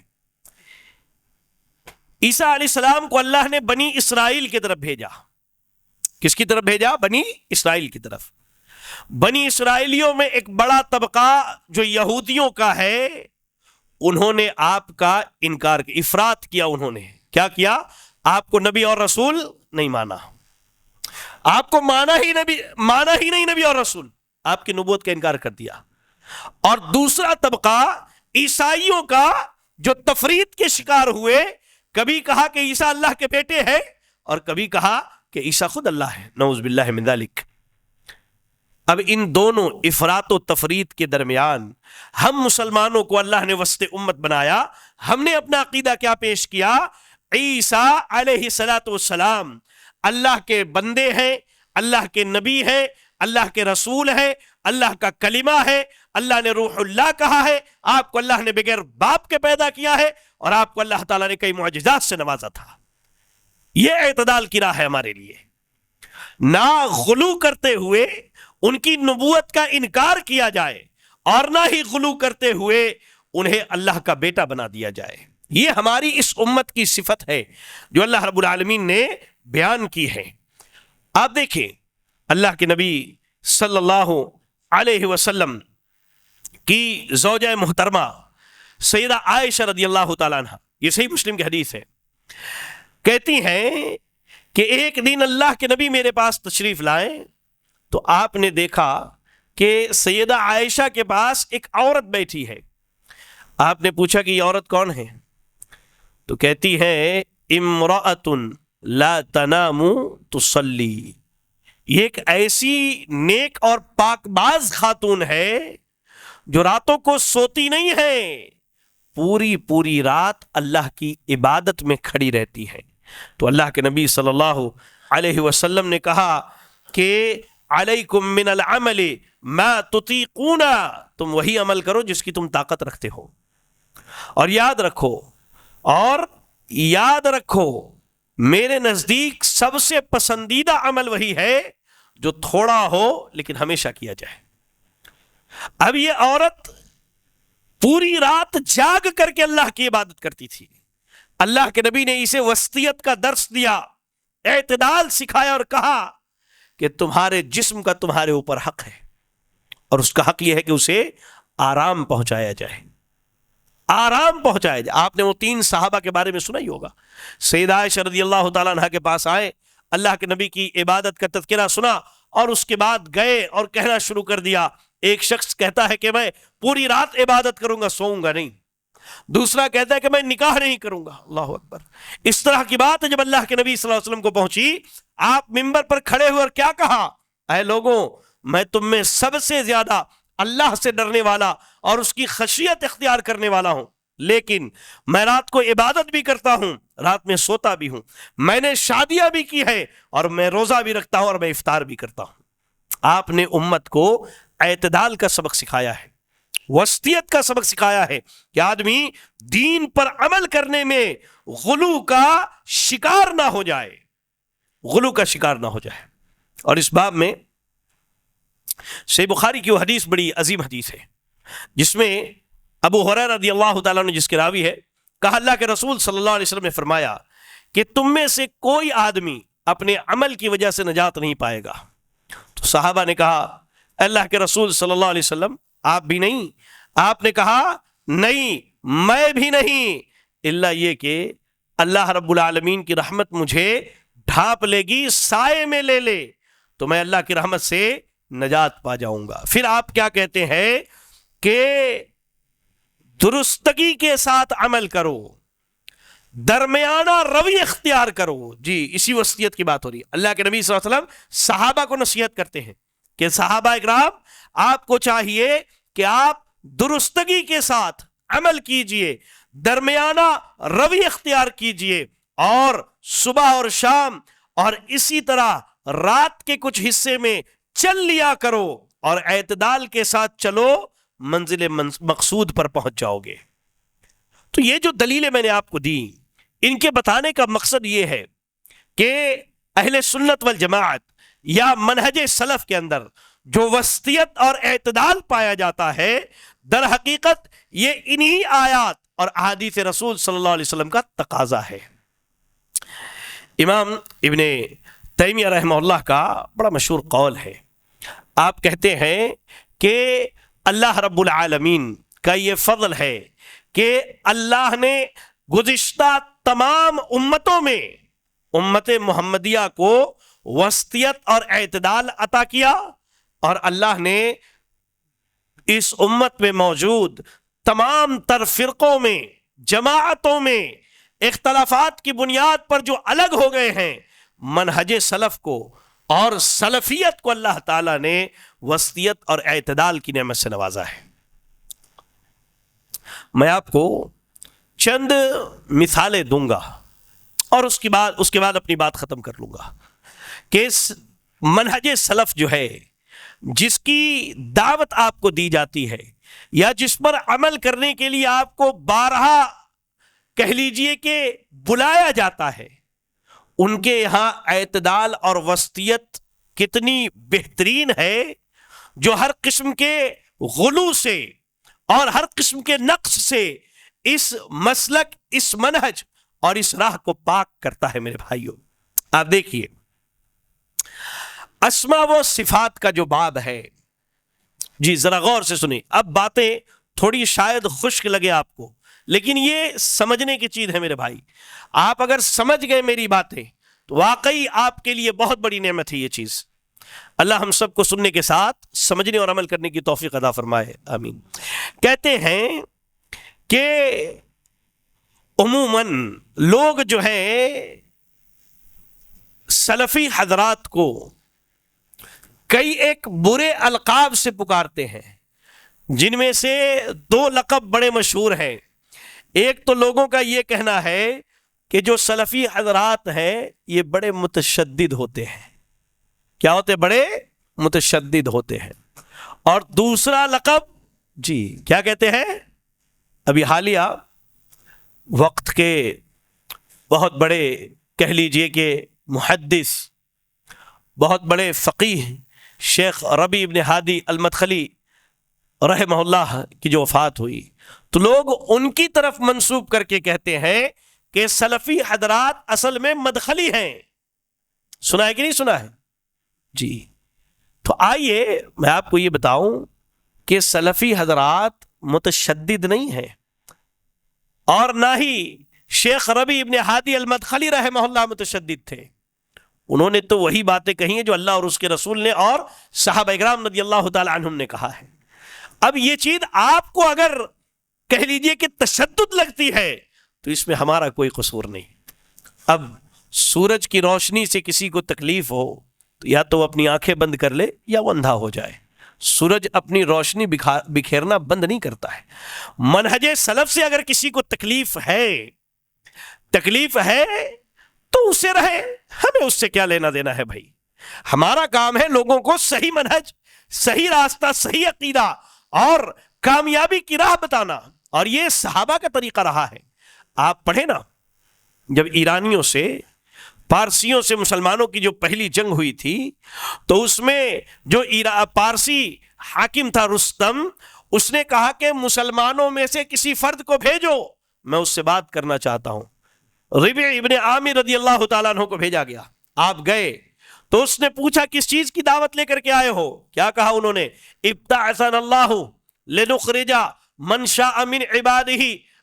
Speaker 2: عیسیٰ علیہ السلام کو اللہ نے بنی اسرائیل کی طرف بھیجا۔ کس کی طرف بھیجا؟ بنی اسرائیل کی طرف۔ بنی اسرائیلیوں میں ایک بڑا طبقہ جو یہودیوں کا ہے، انہوں نے آپ کا انکار کیا، افراط کیا۔ انہوں نے کیا کیا؟ آپ کو نبی اور رسول نہیں مانا، آپ کو مانا ہی نہیں نبی اور رسول، آپ کی نبوت کا انکار کر دیا۔ اور دوسرا طبقہ عیسائیوں کا جو تفریط کے شکار ہوئے، کبھی کہا کہ عیسیٰ اللہ کے بیٹے ہیں اور کبھی کہا کہ عیسیٰ خود اللہ ہے، نعوذ باللہ من ذالک۔ اب ان دونوں افراط و تفریط کے درمیان ہم مسلمانوں کو اللہ نے وسط امت بنایا. ہم نے اپنا عقیدہ کیا پیش کیا؟ عیسیٰ علیہ الصلاۃ والسلام اللہ کے بندے ہیں، اللہ کے نبی ہیں، اللہ کے رسول ہیں، اللہ کا کلمہ ہے، اللہ نے روح اللہ کہا ہے، آپ کو اللہ نے بغیر باپ کے پیدا کیا ہے، اور آپ کو اللہ تعالیٰ نے کئی معجزات سے نوازا تھا. یہ اعتدال کی راہ ہے ہمارے لیے. نہ غلو کرتے ہوئے ان کی نبوت کا انکار کیا جائے، اور نہ ہی غلو کرتے ہوئے انہیں اللہ کا بیٹا بنا دیا جائے. یہ ہماری اس امت کی صفت ہے جو اللہ رب العالمین نے بیان کی ہے. آپ دیکھیں اللہ کے نبی صلی اللہ علیہ وسلم کی زوجہ محترمہ سیدہ عائشہ رضی اللہ تعالیٰ عنہ، یہ صحیح مسلم کی حدیث ہے، کہتی ہیں کہ ایک دن اللہ کے نبی میرے پاس تشریف لائے تو آپ نے دیکھا کہ سیدہ عائشہ کے پاس ایک عورت بیٹھی ہے. آپ نے پوچھا کہ یہ عورت کون ہے؟ تو کہتی ہے امرأۃ لا تنام تصلی، یہ ایک ایسی نیک اور پاک باز خاتون ہے جو راتوں کو سوتی نہیں ہے، پوری رات اللہ کی عبادت میں کھڑی رہتی ہے. تو اللہ کے نبی صلی اللہ علیہ وسلم نے کہا کہ علیکم من العمل ما تطیقون، تم وہی عمل کرو جس کی تم طاقت رکھتے ہو، اور یاد رکھو میرے نزدیک سب سے پسندیدہ عمل وہی ہے جو تھوڑا ہو لیکن ہمیشہ کیا جائے. اب یہ عورت پوری رات جاگ کر کے اللہ کی عبادت کرتی تھی. اللہ کے نبی نے اسے وسطیت کا درس دیا، اعتدال سکھایا اور کہا کہ تمہارے جسم کا تمہارے اوپر حق ہے، اور اس کا حق یہ ہے کہ اسے آرام پہنچایا جائے. آپ نے وہ 3 صحابہ کے بارے میں سنا ہی ہوگا. سیدہ عائشہ رضی اللہ تعالیٰ عنہ کے پاس آئے، اللہ کے نبی کی عبادت کا تذکرہ سنا، اور اس کے بعد گئے اور کہنا شروع کر دیا. ایک شخص کہتا ہے کہ میں پوری رات عبادت کروں گا، سوؤں گا نہیں. دوسرا کہتا ہے کہ میں نکاح نہیں کروں گا. اللہ اکبر. اس طرح کی بات جب اللہ کے نبی صلی اللہ علیہ وسلم کو پہنچی، آپ ممبر پر کھڑے ہوئے اور کیا کہا؟ اے لوگوں، میں تم میں سب سے زیادہ اللہ سے ڈرنے والا اور اس کی خشیت اختیار کرنے والا ہوں، لیکن میں رات کو عبادت بھی کرتا ہوں، رات میں سوتا بھی ہوں، میں نے شادیاں بھی کی ہے، اور میں روزہ بھی رکھتا ہوں، اور میں افطار بھی کرتا ہوں. آپ نے امت کو اعتدال کا سبق سکھایا ہے، وسطیت کا سبق سکھایا ہے کہ آدمی دین پر عمل کرنے میں غلو کا شکار نہ ہو جائے، اور اس باب میں صحیح بخاری کی وہ حدیث بڑی عظیم حدیث ہے جس میں ابو ہریرہ رضی اللہ تعالیٰ عنہ جس کے راوی ہے، کہا اللہ کے رسول صلی اللہ علیہ وسلم نے فرمایا کہ تم میں سے کوئی آدمی اپنے عمل کی وجہ سے نجات نہیں پائے گا. تو صحابہ نے کہا اللہ کے رسول صلی اللہ علیہ وسلم آپ بھی نہیں؟ آپ نے کہا نہیں، میں بھی نہیں، الا یہ کہ اللہ رب العالمین کی رحمت مجھے ڈھانپ لے گی، سائے میں لے لے، تو میں اللہ کی رحمت سے نجات پا جاؤں گا. پھر آپ کیا کہتے ہیں کہ درستگی کے ساتھ عمل کرو، درمیانہ روی اختیار کرو. جی اسی وصیت کی بات ہو رہی ہے. اللہ کے نبی صلی اللہ علیہ وسلم صحابہ کو نصیحت کرتے ہیں کہ صحابہ اکرام آپ کو چاہیے کہ آپ درستگی کے ساتھ عمل کیجئے، درمیانہ روی اختیار کیجئے، اور صبح اور شام اور اسی طرح رات کے کچھ حصے میں چل لیا کرو، اور اعتدال کے ساتھ چلو، منزل مقصود پر پہنچ جاؤ گے. تو یہ جو دلیلیں میں نے آپ کو دی، ان کے بتانے کا مقصد یہ ہے کہ اہل سنت والجماعت یا منہج سلف کے اندر جو وسطیت اور اعتدال پایا جاتا ہے، در حقیقت یہ انہی آیات اور احادیث رسول صلی اللہ علیہ وسلم کا تقاضا ہے. امام ابن تیمیہ رحمہ اللہ کا بڑا مشہور قول ہے. آپ کہتے ہیں کہ اللہ رب العالمین کا یہ فضل ہے کہ اللہ نے گزشتہ تمام امتوں میں امت محمدیہ کو وسطیت اور اعتدال عطا کیا، اور اللہ نے اس امت میں موجود تمام تر فرقوں میں، جماعتوں میں اختلافات کی بنیاد پر جو الگ ہو گئے ہیں، منہج سلف کو اور سلفیت کو اللہ تعالیٰ نے وسطیت اور اعتدال کی نعمت سے نوازا ہے۔ میں آپ کو چند مثالیں دوں گا اور اس کے بعد اپنی بات ختم کر لوں گا کہ منہج سلف جو ہے، جس کی دعوت آپ کو دی جاتی ہے یا جس پر عمل کرنے کے لیے آپ کو بارہا کہہ لیجئے کہ بلایا جاتا ہے، ان کے یہاں اعتدال اور وسطیت کتنی بہترین ہے، جو ہر قسم کے غلو سے اور ہر قسم کے نقص سے اس مسلک، اس منہج اور اس راہ کو پاک کرتا ہے۔ میرے بھائیوں، آپ دیکھیے اسماء و صفات کا جو باب ہے، جی ذرا غور سے سنیں۔ اب باتیں تھوڑی شاید خشک لگے آپ کو، لیکن یہ سمجھنے کی چیز ہے میرے بھائی۔ آپ اگر سمجھ گئے میری باتیں تو واقعی آپ کے لیے بہت بڑی نعمت ہے یہ چیز۔ اللہ ہم سب کو سننے کے ساتھ سمجھنے اور عمل کرنے کی توفیق عطا فرمائے، آمین۔ کہتے ہیں کہ عموماً لوگ جو ہیں سلفی حضرات کو کئی ایک برے القاب سے پکارتے ہیں، جن میں سے دو لقب بڑے مشہور ہیں۔ ایک تو لوگوں کا یہ کہنا ہے کہ جو سلفی حضرات ہیں یہ بڑے متشدد ہوتے ہیں۔ کیا ہوتے؟ بڑے متشدد ہوتے ہیں۔ اور دوسرا لقب، جی کیا کہتے ہیں؟ ابھی حالیہ وقت کے بہت بڑے کہہ لیجئے کہ محدث، بہت بڑے فقیہ شیخ ربیع ابن ہادی المدخلی رحمہ اللہ کی جو وفات ہوئی، تو لوگ ان کی طرف منسوب کر کے کہتے ہیں کہ سلفی حضرات اصل میں مدخلی ہیں۔ سنا ہے کہ نہیں سنا ہے؟ جی تو آئیے میں آپ کو یہ بتاؤں کہ سلفی حضرات متشدد نہیں ہیں، اور نہ ہی شیخ ربیع ابن ہادی المدخلی رحمہ اللہ متشدد تھے۔ انہوں نے تو وہی باتیں کہی ہیں جو اللہ اور اس کے رسول نے اور صحابہ اکرام رضی اللہ تعالی عنہم نے کہا ہے۔ اب یہ چیز آپ کو اگر کہہ لیجئے کہ تشدد لگتی ہے تو اس میں ہمارا کوئی قصور نہیں۔ اب سورج کی روشنی سے کسی کو تکلیف ہو تو یا تو وہ اپنی آنکھیں بند کر لے یا وہ اندھا ہو جائے۔ سورج اپنی روشنی بکھیرنا بند نہیں کرتا ہے۔ منہج سلف سے اگر کسی کو تکلیف ہے تو اسے رہے، ہمیں اس سے کیا لینا دینا ہے بھائی۔ ہمارا کام ہے لوگوں کو صحیح منہج، صحیح راستہ، صحیح عقیدہ اور کامیابی کی راہ بتانا، اور یہ صحابہ کا طریقہ رہا ہے۔ آپ پڑھیں نا، جب ایرانیوں سے، پارسیوں سے مسلمانوں کی جو پہلی جنگ ہوئی تھی، تو اس میں جو پارسی حاکم تھا رستم، اس نے کہا کہ مسلمانوں میں سے کسی فرد کو بھیجو، میں اس سے بات کرنا چاہتا ہوں۔ ربیع ابن عامر رضی اللہ تعالیٰ عنہ کو بھیجا گیا۔ آپ گئے تو اس نے پوچھا کس چیز کی دعوت لے کر کے آئے ہو؟ کیا کہا انہوں نے؟ ابتعثنا اللہ لنخرج من شاء من عبادہ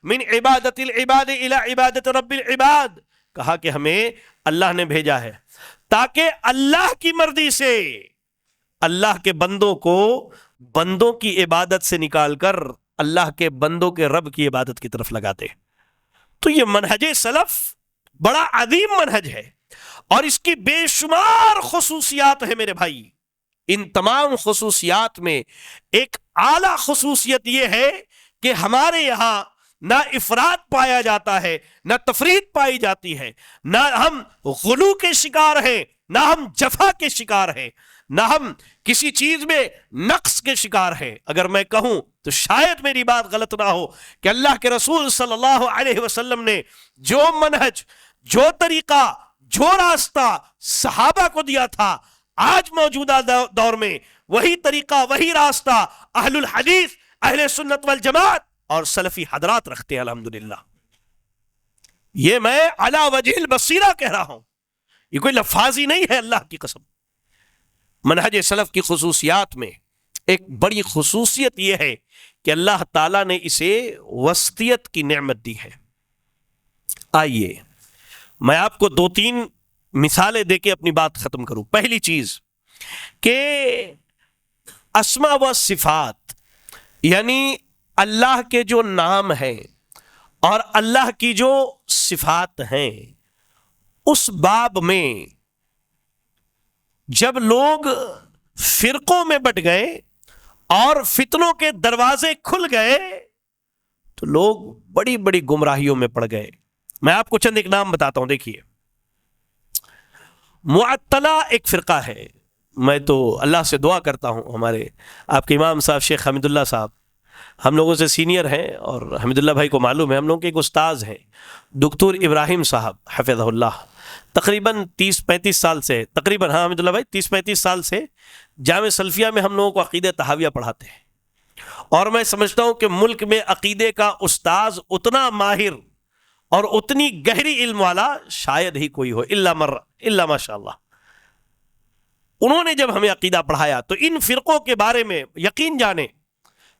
Speaker 2: من عبادت العباد الى عبادت رب العباد۔ کہا کہ ہمیں اللہ نے بھیجا ہے تاکہ اللہ کی مرضی سے اللہ کے بندوں کو بندوں کی عبادت سے نکال کر اللہ کے بندوں کے رب کی عبادت کی طرف لگا دے۔ تو یہ منہج سلف بڑا عظیم منہج ہے، اور اس کی بے شمار خصوصیات ہیں میرے بھائی۔ ان تمام خصوصیات میں ایک اعلیٰ خصوصیت یہ ہے کہ ہمارے یہاں نہ افراط پایا جاتا ہے، نہ تفریط پائی جاتی ہے، نہ ہم غلو کے شکار ہیں، نہ ہم جفا کے شکار ہیں، نہ ہم کسی چیز میں نقص کے شکار ہیں۔ اگر میں کہوں تو شاید میری بات غلط نہ ہو کہ اللہ کے رسول صلی اللہ علیہ وسلم نے جو منہج، جو طریقہ، جو راستہ صحابہ کو دیا تھا، آج موجودہ دور میں وہی طریقہ، وہی راستہ اہل الحدیث، اہل سنت والجماعت اور سلفی حضرات رکھتے ہیں الحمدللہ۔ یہ میں علی وجہ البصیرہ کہہ رہا ہوں، یہ کوئی لفاظی نہیں ہے، اللہ کی قسم۔ منہج سلف کی خصوصیات میں ایک بڑی خصوصیت یہ ہے کہ اللہ تعالیٰ نے اسے وسطیت کی نعمت دی ہے۔ آئیے میں آپ کو دو تین مثالیں دے کے اپنی بات ختم کروں۔ پہلی چیز کہ اسماء و صفات، یعنی اللہ کے جو نام ہیں اور اللہ کی جو صفات ہیں، اس باب میں جب لوگ فرقوں میں بٹ گئے اور فتنوں کے دروازے کھل گئے تو لوگ بڑی بڑی گمراہیوں میں پڑ گئے. میں آپ کو چند ایک نام بتاتا ہوں. دیکھیے، معطلہ ایک فرقہ ہے. میں تو اللہ سے دعا کرتا ہوں، ہمارے آپ کے امام صاحب شیخ حمید اللہ صاحب ہم لوگوں سے سینئر ہیں، اور حمید اللہ بھائی کو معلوم ہے، ہم لوگوں کے ایک استاذ ہیں دکتور ابراہیم صاحب حفظہ اللہ، تقریباً 30-35 سال سے، تقریباً ہاں حمید اللہ بھائی 30-35 سال سے جامع سلفیہ میں ہم لوگوں کو عقیدہ تحاویہ پڑھاتے ہیں. اور میں سمجھتا ہوں کہ ملک میں عقیدے کا استاذ اتنا ماہر اور اتنی گہری علم والا شاید ہی کوئی ہو، الا ماشاء اللہ. انہوں نے جب ہمیں عقیدہ پڑھایا تو ان فرقوں کے بارے میں یقین جانے،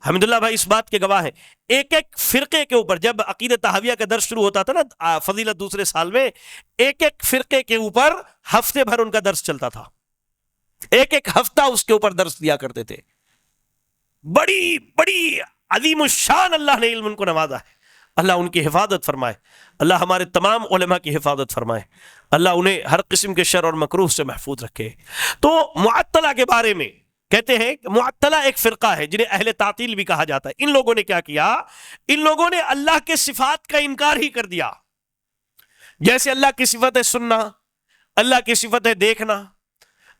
Speaker 2: حمید اللہ بھائی اس بات کے گواہ ہیں، ایک ایک فرقے کے اوپر جب عقیدہ تحاویہ کا درس شروع ہوتا تھا نا فضیلت دوسرے سال میں، ایک ایک فرقے کے اوپر ہفتے بھر ان کا درس چلتا تھا. ایک ایک ہفتہ اس کے اوپر درس دیا کرتے تھے. بڑی بڑی عظیم الشان اللہ نے علم ان کو نوازا ہے. اللہ ان کی حفاظت فرمائے، اللہ ہمارے تمام علماء کی حفاظت فرمائے، اللہ انہیں ہر قسم کے شر اور مکروہ سے محفوظ رکھے. تو معطلہ کے بارے میں کہتے ہیں کہ معطلہ ایک فرقہ ہے جنہیں اہل تعطیل بھی کہا جاتا ہے. ان لوگوں نے کیا کیا؟ ان لوگوں نے اللہ کے صفات کا انکار ہی کر دیا. جیسے اللہ کی صفت ہے سننا، اللہ کی صفت ہے دیکھنا،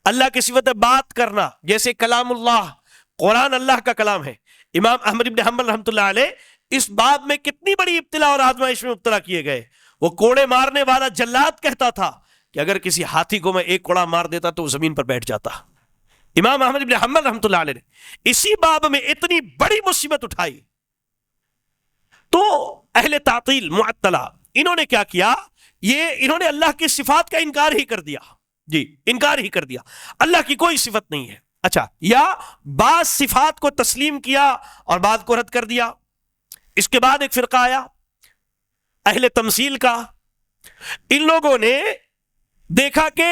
Speaker 2: اللہ کی صفت ہے بات کرنا. جیسے کلام اللہ، قرآن اللہ کا کلام ہے. امام احمد بن حنبل رحمۃ اللہ علیہ اس باب میں کتنی بڑی ابتلا اور آزمائش میں مبتلا کیے گئے. وہ کوڑے مارنے والا جلاد کہتا تھا کہ اگر کسی ہاتھی کو میں ایک کوڑا مار دیتا تو وہ زمین پر بیٹھ جاتا. امام احمد بن حنبل رحمۃ اللہ علیہ نے اسی باب میں اتنی بڑی مصیبت اٹھائی. تو اہل تعطیل معطلہ انہوں نے کیا کیا؟ انہوں نے اللہ کی صفات کا انکار ہی کر دیا. جی، انکار ہی کر دیا. اللہ کی کوئی صفت نہیں ہے. اچھا، یا بعض صفات کو تسلیم کیا اور بعض کو رد کر دیا. اس کے بعد ایک فرقہ آیا اہل تمثیل کا. ان لوگوں نے دیکھا کہ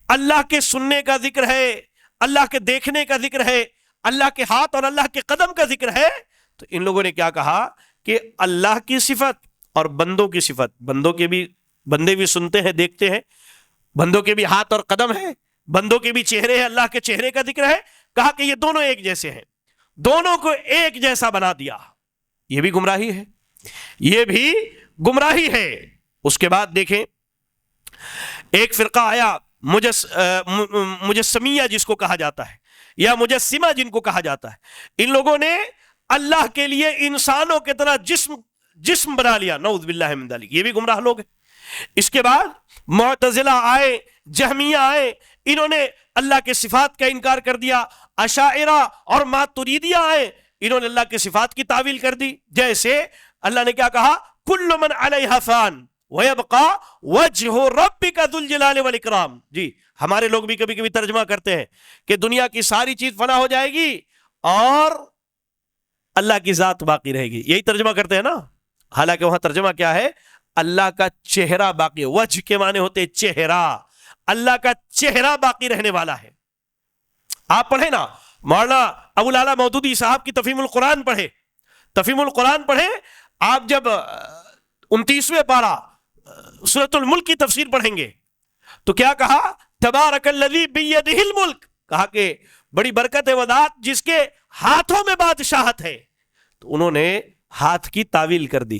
Speaker 2: اللہ کے سننے کا ذکر ہے، اللہ کے دیکھنے کا ذکر ہے، اللہ کے ہاتھ اور اللہ کے قدم کا ذکر ہے، تو ان لوگوں نے کیا کہا کہ اللہ کی صفت اور بندوں کی صفت، بندے بھی سنتے ہیں، دیکھتے ہیں، بندوں کے بھی ہاتھ اور قدم ہے، بندوں کے بھی چہرے ہیں، اللہ کے چہرے کا ذکر ہے. کہا کہ یہ دونوں ایک جیسے ہیں، دونوں کو ایک جیسا بنا دیا. یہ بھی گمراہی ہے، یہ بھی گمراہی ہے. اس کے بعد دیکھیں ایک فرقہ آیا مجسمیہ جس کو کہا جاتا ہے، یا مجسمہ جن کو کہا جاتا ہے. ان لوگوں نے اللہ کے لیے انسانوں کی طرح جسم بنا لیا. نعوذ باللہ من ذلک. یہ بھی گمراہ لوگ ہیں. اس کے بعد معتزلہ آئے، جہمیہ آئے، انہوں نے اللہ کے صفات کا انکار کر دیا. اشاعرہ اور ماتریدیہ آئے، انہوں نے اللہ کے صفات کی تعویل کر دی. جیسے اللہ نے کیا کہا، کل من علیہا فان وَيَبْقَى وَجْهُ رَبِّكَ ذُو الْجَلَالِ وَالْإِكْرَامِ. جی، ہمارے لوگ بھی کبھی کبھی ترجمہ کرتے ہیں کہ دنیا کی ساری چیز فنا ہو جائے گی اور اللہ کی ذات باقی رہے گی. یہی ترجمہ کرتے ہیں نا. حالانکہ وہاں ترجمہ کیا ہے؟ اللہ کا چہرہ باقی. وجہ کے معنی ہوتے چہرہ. اللہ کا چہرہ باقی رہنے والا ہے. آپ پڑھیں نا، مولانا ابو العلا مودودی صاحب کی تفہیم القرآن پڑھے. تفہیم القرآن پڑھے آپ. جب 29ویں پارہ سورۃ الملک کی تفسیر پڑھیں گے تو کیا کہا؟ تبارک الذی بیدہ الملک. کہا کہ بڑی برکت ہے وہ ذات جس کے ہاتھوں میں بادشاہت ہے. تو انہوں نے ہاتھ کی تعویل کر دی.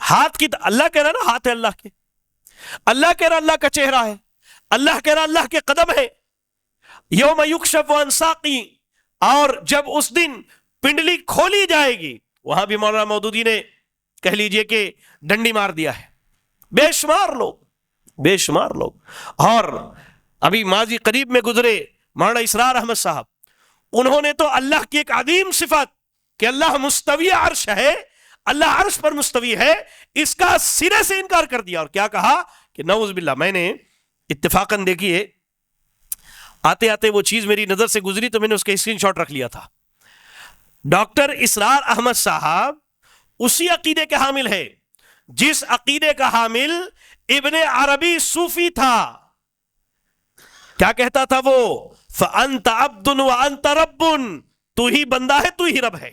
Speaker 2: ہاتھ کی اللہ کہہ رہا نا ہاتھ ہے اللہ کے، اللہ کہہ رہا اللہ کا چہرہ ہے، اللہ کہہ رہا اللہ کے قدم ہے. یوم یکشف عن ساق، اور جب اس دن پنڈلی کھولی جائے گی، وہاں بھی مولانا مودودی نے کہہ لیجئے کہ ڈنڈی مار دیا ہے. بے شمار لوگ. اور ابھی ماضی قریب میں گزرے مولانا اسرار احمد صاحب، انہوں نے تو اللہ کی ایک عظیم صفت کہ اللہ مستوی عرش ہے، اللہ عرش پر مستوی ہے، اس کا سرے سے انکار کر دیا. اور کیا کہا کہ نعوذ باللہ. میں نے اتفاقاً دیکھیے آتے آتے وہ چیز میری نظر سے گزری تو میں نے اس کا اسکرین شاٹ رکھ لیا تھا. ڈاکٹر اسرار احمد صاحب اسی عقیدے کے حامل ہے جس عقیدے کا حامل ابن عربی صوفی تھا. کیا کہتا تھا وہ؟ فَأَنْتَ عَبْدٌ وَأَنْتَ رَبٌّ. تو ہی بندہ ہے، تو ہی رب ہے.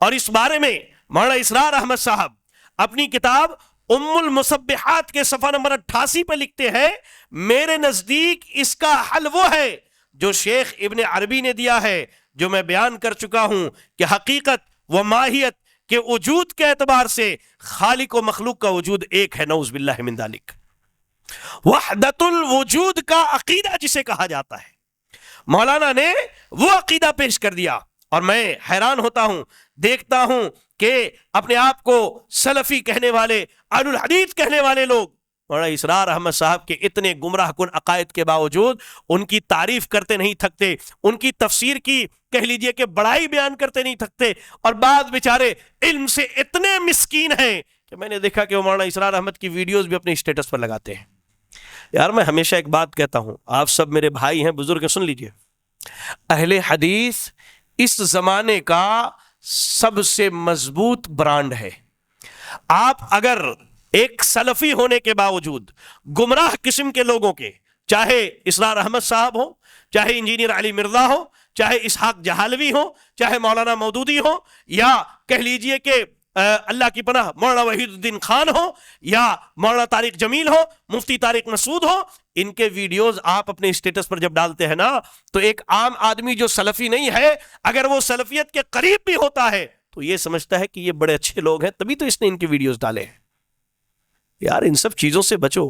Speaker 2: اور اس بارے میں مولانا اسرار احمد صاحب اپنی کتاب ام المسبحات کے صفحہ نمبر 88 پہ لکھتے ہیں میرے نزدیک اس کا حل وہ ہے جو شیخ ابن عربی نے دیا ہے، جو میں بیان کر چکا ہوں کہ حقیقت و ماہیت کے وجود کے اعتبار سے خالق و مخلوق کا وجود ایک ہے، نعوذ باللہ من ذالک۔ وحدت الوجود کا عقیدہ جسے کہا جاتا ہے، مولانا نے وہ عقیدہ پیش کر دیا، اور میں حیران ہوتا ہوں، دیکھتا ہوں کہ اپنے آپ کو سلفی کہنے والے، اہل الحدیث کہنے والے لوگ مولانا اسرار احمد صاحب کے اتنے گمراہ کن عقائد کے باوجود ان کی تعریف کرتے نہیں تھکتے، ان کی تفسیر کی کہہ لیجئے کہ بڑائی بیان کرتے نہیں تھکتے، اور بعض بیچارے علم سے اتنے مسکین ہیں کہ میں نے دیکھا کہ وہ مولانا اسرار احمد کی ویڈیوز بھی اپنے اسٹیٹس پر لگاتے ہیں۔ یار میں ہمیشہ ایک بات کہتا ہوں، آپ سب میرے بھائی ہیں، بزرگ ہیں، سن لیجئے، اہل حدیث اس زمانے کا سب سے مضبوط برانڈ ہے۔ آپ اگر ایک سلفی ہونے کے باوجود گمراہ قسم کے لوگوں کے، چاہے اسرار احمد صاحب ہو، چاہے انجینئر علی مرزا ہو، چاہے اسحاق جہالوی ہو، چاہے مولانا مودودی ہو، یا کہہ لیجئے کہ اللہ کی پناہ مولانا وحید الدین خان ہو، یا مولانا طارق جمیل ہو، مفتی طارق مسعود ہو، ان کے ویڈیوز آپ اپنے اسٹیٹس پر جب ڈالتے ہیں نا، تو ایک عام آدمی جو سلفی نہیں ہے، اگر وہ سلفیت کے قریب بھی ہوتا ہے تو یہ سمجھتا ہے کہ یہ بڑے اچھے لوگ ہیں، تبھی تو اس نے ان کے ویڈیوز ڈالے ہیں۔ یار ان سب چیزوں سے بچو،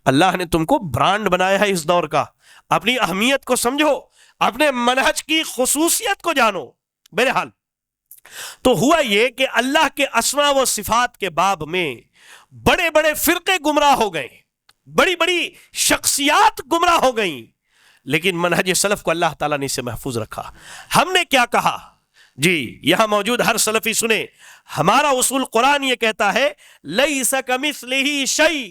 Speaker 2: اللہ نے تم کو برانڈ بنایا ہے اس دور کا، اپنی اہمیت کو سمجھو، اپنے منہج کی خصوصیت کو جانو۔ بہرحال تو ہوا یہ کہ اللہ کے اسماء و صفات کے باب میں بڑے بڑے فرقے گمراہ ہو گئے، بڑی بڑی شخصیات گمراہ ہو گئیں، لیکن منہج سلف کو اللہ تعالیٰ نے اسے محفوظ رکھا۔ ہم نے کیا کہا؟ جی یہاں موجود ہر سلفی سنیں، ہمارا اصول قرآن یہ کہتا ہے لیس کمثلہ شیء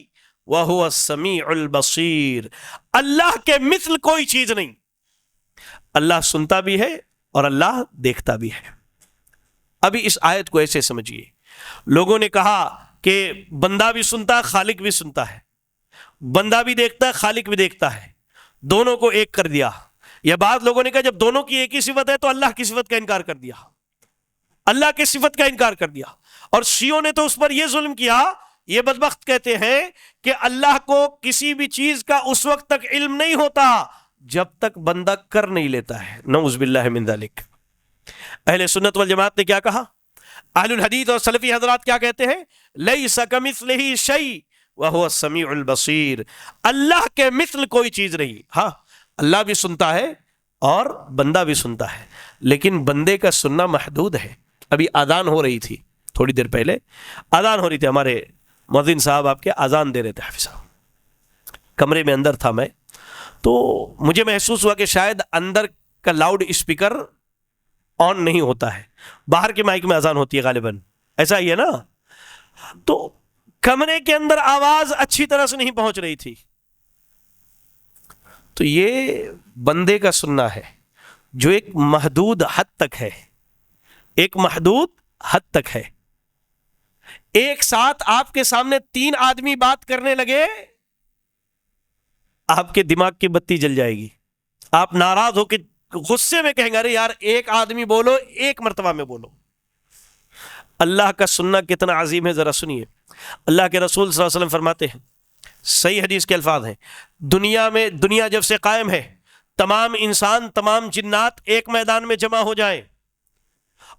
Speaker 2: وہو السمیع البصیر، اللہ کے مثل کوئی چیز نہیں، اللہ سنتا بھی ہے اور اللہ دیکھتا بھی ہے۔ ابھی اس آیت کو ایسے سمجھیے، لوگوں نے کہا کہ بندہ بھی سنتا ہے، خالق بھی سنتا ہے، بندہ بھی دیکھتا ہے، خالق بھی دیکھتا ہے، دونوں کو ایک کر دیا۔ یا بعض لوگوں نے کہا جب دونوں کی ایک ہی صفت ہے تو اللہ کی صفت کا انکار کر دیا، اللہ کی صفت کا انکار کر دیا۔ اور شیعوں نے تو اس پر یہ ظلم کیا، یہ بدبخت کہتے ہیں کہ اللہ کو کسی بھی چیز کا اس وقت تک علم نہیں ہوتا جب تک بندہ کر نہیں لیتا ہے، نعوذ باللہ من ذالک۔ اہل سنت والجماعت نے کیا کہا؟ اہل الحدیث اور سلفی حضرات کیا کہتے ہیں؟ لیس کمثلہ شیء وہو السمیع البصیر، اللہ کے مثل کوئی چیز نہیں۔ ہاں اللہ بھی سنتا ہے اور بندہ بھی سنتا ہے، لیکن بندے کا سننا محدود ہے۔ ابھی اذان ہو رہی تھی، تھوڑی دیر پہلے اذان ہو رہی تھی، ہمارے مؤذن صاحب آپ کے اذان دے رہے تھے، حافظ صاحب، کمرے میں اندر تھا میں، تو مجھے محسوس ہوا کہ شاید اندر کا لاؤڈ اسپیکر آن نہیں ہوتا ہے، باہر کے مائک میں اذان ہوتی ہے غالباً، ایسا ہی ہے نا؟ تو کمرے کے اندر آواز اچھی طرح سے نہیں پہنچ رہی تھی، تو یہ بندے کا سننا ہے جو ایک محدود حد تک ہے، ایک محدود حد تک ہے۔ ایک ساتھ آپ کے سامنے 3 آدمی بات کرنے لگے، آپ کے دماغ کی بتی جل جائے گی، آپ ناراض ہو کے غصے میں کہیں گے ارے یار ایک آدمی بولو، ایک مرتبہ میں بولو۔ اللہ کا سننا کتنا عظیم ہے، ذرا سنیے۔ اللہ کے رسول صلی اللہ علیہ وسلم فرماتے ہیں، صحیح حدیث کے الفاظ ہیں، دنیا جب سے قائم ہے، تمام انسان، تمام جنات ایک میدان میں جمع ہو جائیں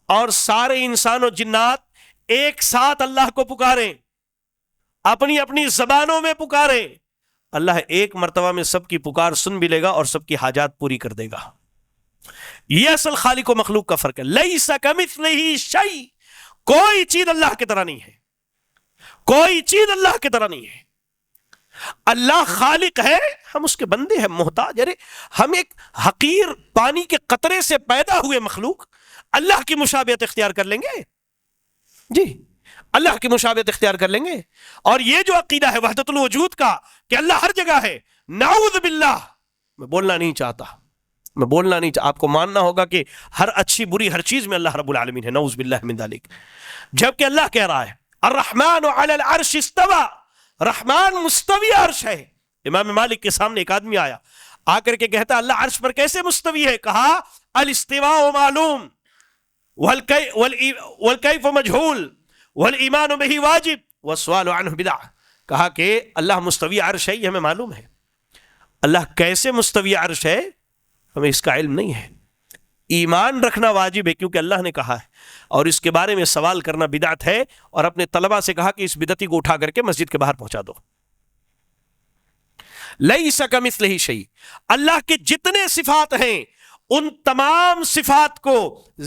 Speaker 2: اور سارے انسان و جنات ایک ساتھ اللہ کو پکاریں، اپنی اپنی زبانوں میں پکاریں، اللہ ایک مرتبہ میں سب کی پکار سن بھی لے گا اور سب کی حاجات پوری کر دے گا۔ یہ اصل خالق و مخلوق کا فرق ہے۔ لیس کمثلہ شیء، کوئی چیز اللہ کی طرح نہیں ہے، کوئی چیز اللہ کی طرح نہیں ہے۔ اللہ خالق ہے، ہم اس کے بندے ہیں، محتاج۔ ارے ہم ایک حقیر پانی کے قطرے سے پیدا ہوئے مخلوق اللہ کی مشابہت اختیار کر لیں گے؟ جی اللہ کی مشابہت اختیار کر لیں گے؟ اور یہ جو عقیدہ ہے وحدت الوجود کا کہ اللہ ہر جگہ ہے، نعوذ باللہ، میں بولنا نہیں چاہتا، آپ کو ماننا ہوگا کہ ہر اچھی بری ہر چیز میں اللہ رب العالمین ہے، نعوذ باللہ من ذالک۔ جبکہ اللہ کہہ رہا ہے الرحمن علی العرش استوى، رحمان مستوی عرش ہے۔ امام مالک کے سامنے ایک آدمی آیا، آ کر کے کہتا اللہ عرش پر کیسے مستوی ہے؟ کہا الاستواء معلوم والکیف مجہول والایمان بہ واجب والسؤال عنہ بدعہ. کہا کہ اللہ مستوی عرش ہے، یہ ہمیں معلوم ہے. اللہ کیسے مستوی عرش ہے ہمیں اس کا علم نہیں ہے. ایمان رکھنا واجب ہے کیونکہ اللہ نے کہا ہے، اور اس کے بارے میں سوال کرنا بدعت ہے. اور اپنے طلبہ سے کہا کہ اس بدعتی کو اٹھا کر کے مسجد کے باہر پہنچا دو. لیس کمثلہ شیء، اللہ کے جتنے صفات ہیں ان تمام صفات کو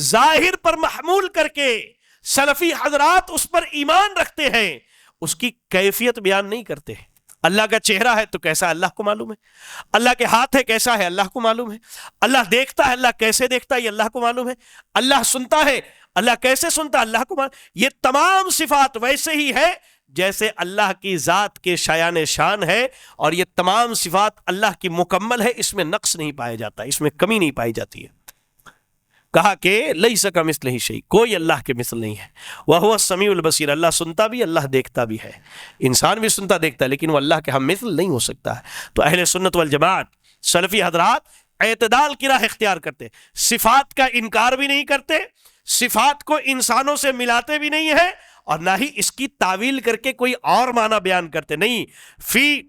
Speaker 2: ظاہر پر محمول کر کے سلفی حضرات اس پر ایمان رکھتے ہیں، اس کی کیفیت بیان نہیں کرتے. اللہ کا چہرہ ہے تو کیسا اللہ کو معلوم ہے، اللہ کے ہاتھ ہے کیسا ہے اللہ کو معلوم ہے، اللہ دیکھتا ہے اللہ کیسے دیکھتا ہے یہ اللہ کو معلوم ہے، اللہ سنتا ہے اللہ کیسے سنتا ہے اللہ کو معلوم. یہ تمام صفات ویسے ہی ہے جیسے اللہ کی ذات کے شایان شان ہے، اور یہ تمام صفات اللہ کی مکمل ہے، اس میں نقص نہیں پایا جاتا، اس میں کمی نہیں پائی جاتی ہے. کہا کہ لیس کمثلہ شیء، کوئی اللہ کے مثل نہیں ہے. وہو السمیع البصیر، اللہ سنتا بھی اللہ دیکھتا بھی ہے. انسان بھی سنتا دیکھتا ہے لیکن وہ اللہ کے ہم مثل نہیں ہو سکتا ہے. تو اہل سنت والجماعت سلفی حضرات اعتدال کی راہ اختیار کرتے، صفات کا انکار بھی نہیں کرتے، صفات کو انسانوں سے ملاتے بھی نہیں ہے، اور نہ ہی اس کی تعویل کر کے کوئی اور معنی بیان کرتے. نہیں، فی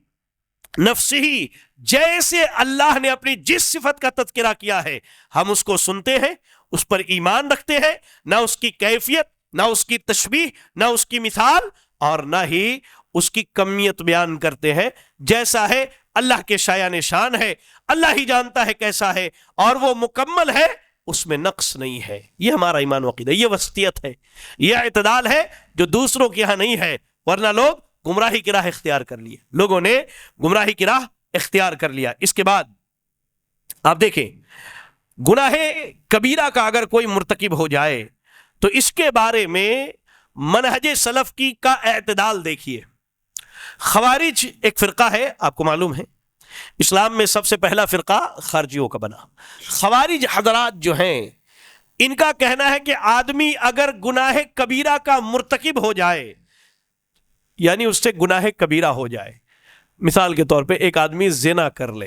Speaker 2: نفسہی، جیسے اللہ نے اپنی جس صفت کا تذکرہ کیا ہے ہم اس کو سنتے ہیں، اس پر ایمان رکھتے ہیں، نہ اس کی کیفیت، نہ اس کی تشبیہ، نہ اس کی مثال، اور نہ ہی اس کی کمیت بیان کرتے ہیں. جیسا ہے اللہ کے شایان شان ہے، اللہ ہی جانتا ہے کیسا ہے، اور وہ مکمل ہے، اس میں نقص نہیں ہے. یہ ہمارا ایمان و عقیدہ، یہ وسطیت ہے، یہ اعتدال ہے جو دوسروں کے یہاں نہیں ہے. ورنہ لوگ گمراہی کی راہ اختیار کر لیے، لوگوں نے گمراہی کی راہ اختیار کر لیا. اس کے بعد آپ دیکھیں، گناہ کبیرہ کا اگر کوئی مرتکب ہو جائے تو اس کے بارے میں منہج سلف کی کا اعتدال دیکھیے. خوارج ایک فرقہ ہے، آپ کو معلوم ہے اسلام میں سب سے پہلا فرقہ خارجیوں کا بنا. خوارج حضرات جو ہیں ان کا کہنا ہے کہ آدمی اگر گناہ کبیرہ کا مرتکب ہو جائے، یعنی اس سے گناہ کبیرہ ہو جائے، مثال کے طور پہ ایک آدمی زنا کر لے،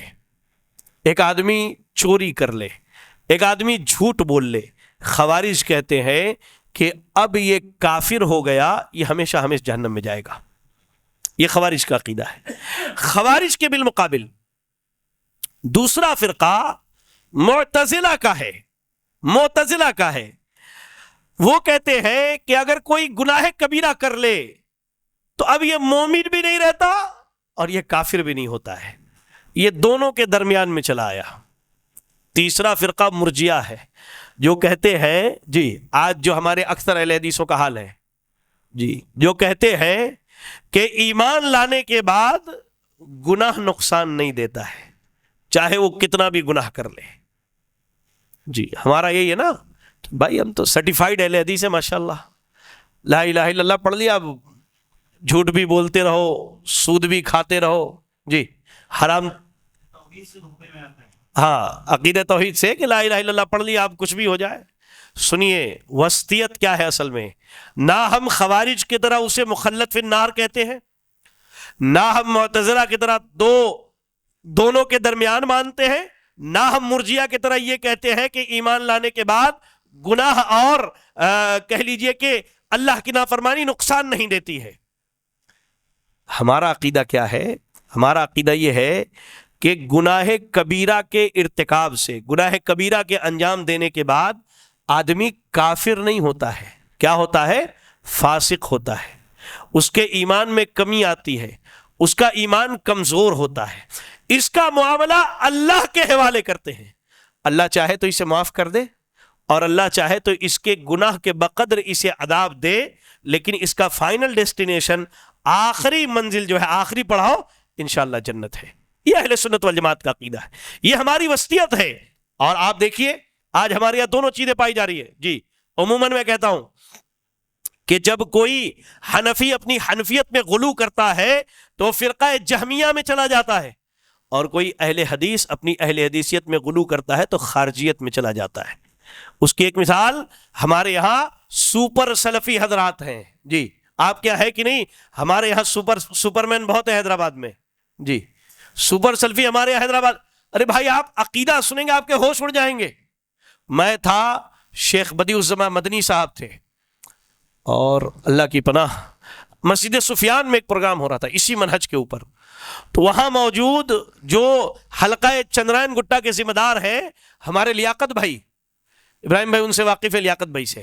Speaker 2: ایک آدمی چوری کر لے، ایک آدمی جھوٹ بول لے، خوارج کہتے ہیں کہ اب یہ کافر ہو گیا، یہ ہمیشہ ہمیشہ جہنم میں جائے گا. یہ خوارج کا عقیدہ ہے. خوارج کے بالمقابل دوسرا فرقہ معتزلہ کا ہے. معتزلہ کا ہے، وہ کہتے ہیں کہ اگر کوئی گناہ کبیرہ کر لے تو اب یہ مومن بھی نہیں رہتا اور یہ کافر بھی نہیں ہوتا ہے، یہ دونوں کے درمیان میں چلا آیا. تیسرا فرقہ مرجیہ ہے، جو کہتے ہیں جی آج جو ہمارے اکثر اہل حدیثوں کا حال ہے، جی جو کہتے ہیں کہ ایمان لانے کے بعد گناہ نقصان نہیں دیتا ہے، چاہے وہ کتنا بھی گناہ کر لے. جی ہمارا یہی ہے نا بھائی، ہم تو سرٹیفائیڈ اہل حدیث ہیں ماشاءاللہ، لا الہ الا اللہ پڑھ لیا، اب جھوٹ بھی بولتے رہو، سود بھی کھاتے رہو، جی حرام، ہاں عقیدہ توحید سے کہ لا الہ الا اللہ پڑھ لیا اب کچھ بھی ہو جائے. سنیے وسطیت کیا ہے اصل میں، نہ ہم خوارج کی طرح اسے مخلد فی النار کہتے ہیں، نہ ہم معتزلہ کی طرح دونوں کے درمیان مانتے ہیں، نہ ہم مرجیہ کی طرح یہ کہتے ہیں کہ ایمان لانے کے بعد گناہ اور کہہ لیجئے کہ اللہ کی نافرمانی نقصان نہیں دیتی ہے. ہمارا عقیدہ کیا ہے؟ ہمارا عقیدہ یہ ہے کہ گناہ کبیرہ کے ارتکاب سے، گناہ کبیرہ کے انجام دینے کے بعد آدمی کافر نہیں ہوتا ہے. کیا ہوتا ہے؟ فاسق ہوتا ہے، اس کے ایمان میں کمی آتی ہے، اس کا ایمان کمزور ہوتا ہے. اس کا معاملہ اللہ کے حوالے کرتے ہیں. اللہ چاہے تو اسے معاف کر دے، اور اللہ چاہے تو اس کے گناہ کے بقدر اسے عذاب دے، لیکن اس کا فائنل ڈیسٹینیشن، آخری منزل جو ہے، آخری پڑاؤ انشاءاللہ جنت ہے. یہ اہل سنت والجماعت کا عقیدہ ہے، یہ ہماری وسطیت ہے. اور آپ دیکھیے آج ہمارے یہاں دونوں چیزیں پائی جا رہی ہے. جی عموماً میں کہتا ہوں کہ جب کوئی حنفی اپنی حنفیت میں غلو کرتا ہے تو فرقہ جہمیہ میں چلا جاتا ہے، اور کوئی اہل حدیث اپنی اہل حدیثیت میں غلو کرتا ہے تو خارجیت میں چلا جاتا ہے. اس کی ایک مثال ہمارے یہاں سپر سلفی حضرات ہیں. جی آپ کیا ہے کہ نہیں، ہمارے یہاں سپرمین بہت ہے حیدرآباد میں. جی سپر سلفی ہمارے یہاں حیدرآباد. ارے بھائی آپ عقیدہ سنیں گے آپ کے ہوش اڑ جائیں گے. میں تھا، شیخ بدیع الزماں مدنی صاحب تھے، اور اللہ کی پناہ مسجد سفیان میں ایک پروگرام ہو رہا تھا اسی منہج کے اوپر، تو وہاں موجود جو حلقہ چندرائن گٹا کے ذمہ دار ہیں ہمارے لیاقت بھائی ابراہیم بھائی، ان سے واقف ہے لیاقت بھائی سے،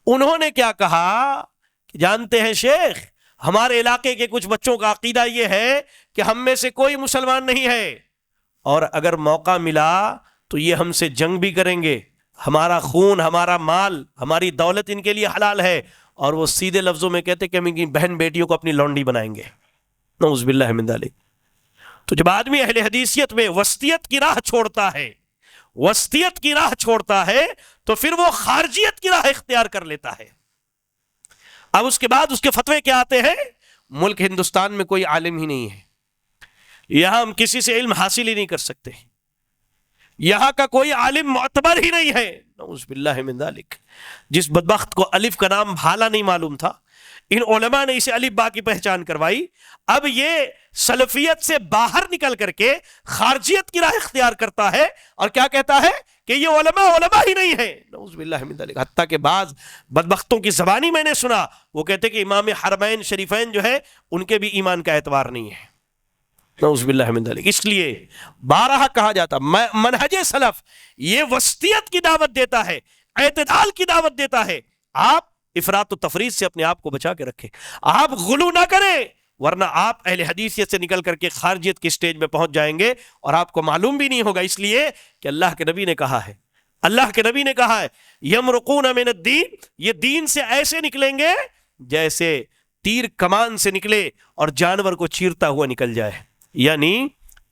Speaker 2: انہوں نے کیا کہا کہ جانتے ہیں شیخ، ہمارے علاقے کے کچھ بچوں کا عقیدہ یہ ہے کہ ہم میں سے کوئی مسلمان نہیں ہے، اور اگر موقع ملا تو یہ ہم سے جنگ بھی کریں گے، ہمارا خون، ہمارا مال، ہماری دولت ان کے لیے حلال ہے، اور وہ سیدھے لفظوں میں کہتے کہ ہم ان کی بہن بیٹیوں کو اپنی لونڈی بنائیں گے، نعوذ باللہ من ذالک۔ تو جب آدمی اہل حدیثیت میں وسطیت کی راہ چھوڑتا ہے، وسطیت کی راہ چھوڑتا ہے، تو پھر وہ خارجیت کی راہ اختیار کر لیتا ہے۔ اب اس کے بعد اس کے فتوے کیا آتے ہیں؟ ملک ہندوستان میں کوئی عالم ہی نہیں ہے، یہاں ہم کسی سے علم حاصل ہی نہیں کر سکتے، یہاں کا کوئی عالم معتبر ہی نہیں ہے، نعوذ باللہ من ذالک۔ جس بدبخت کو الف کا نام بھالا نہیں معلوم تھا، ان علماء نے اسے الف با کی پہچان کروائی، اب یہ سلفیت سے باہر نکل کر کے خارجیت کی راہ اختیار کرتا ہے، اور کیا کہتا ہے کہ یہ علماء ہی نہیں ہے، نعوذ باللہ من ذالک۔ حتیٰ کہ بعض بدبختوں کی زبانی میں نے سنا، وہ کہتے کہ امام حرمین شریفین جو ہے ان کے بھی ایمان کا اعتبار نہیں ہے، نعوذ باللہ من ذالک۔ اس لیے بارہا کہا جاتا منہج سلف یہ وسطیت کی دعوت دیتا ہے، اعتدال کی دعوت دیتا ہے۔ آپ افراط و تفریط سے اپنے آپ کو بچا کے رکھیں، آپ غلو نہ کریں، ورنہ آپ اہل حدیثیت سے نکل کر کے خارجیت کی سٹیج میں پہنچ جائیں گے اور آپ کو معلوم بھی نہیں ہوگا، اس لیے کہ اللہ کے نبی نے کہا ہے، اللہ کے نبی نے کہا ہے یمرقون من الدین، یہ دین سے ایسے نکلیں گے جیسے تیر کمان سے نکلے اور جانور کو چیرتا ہوا نکل جائے۔ یعنی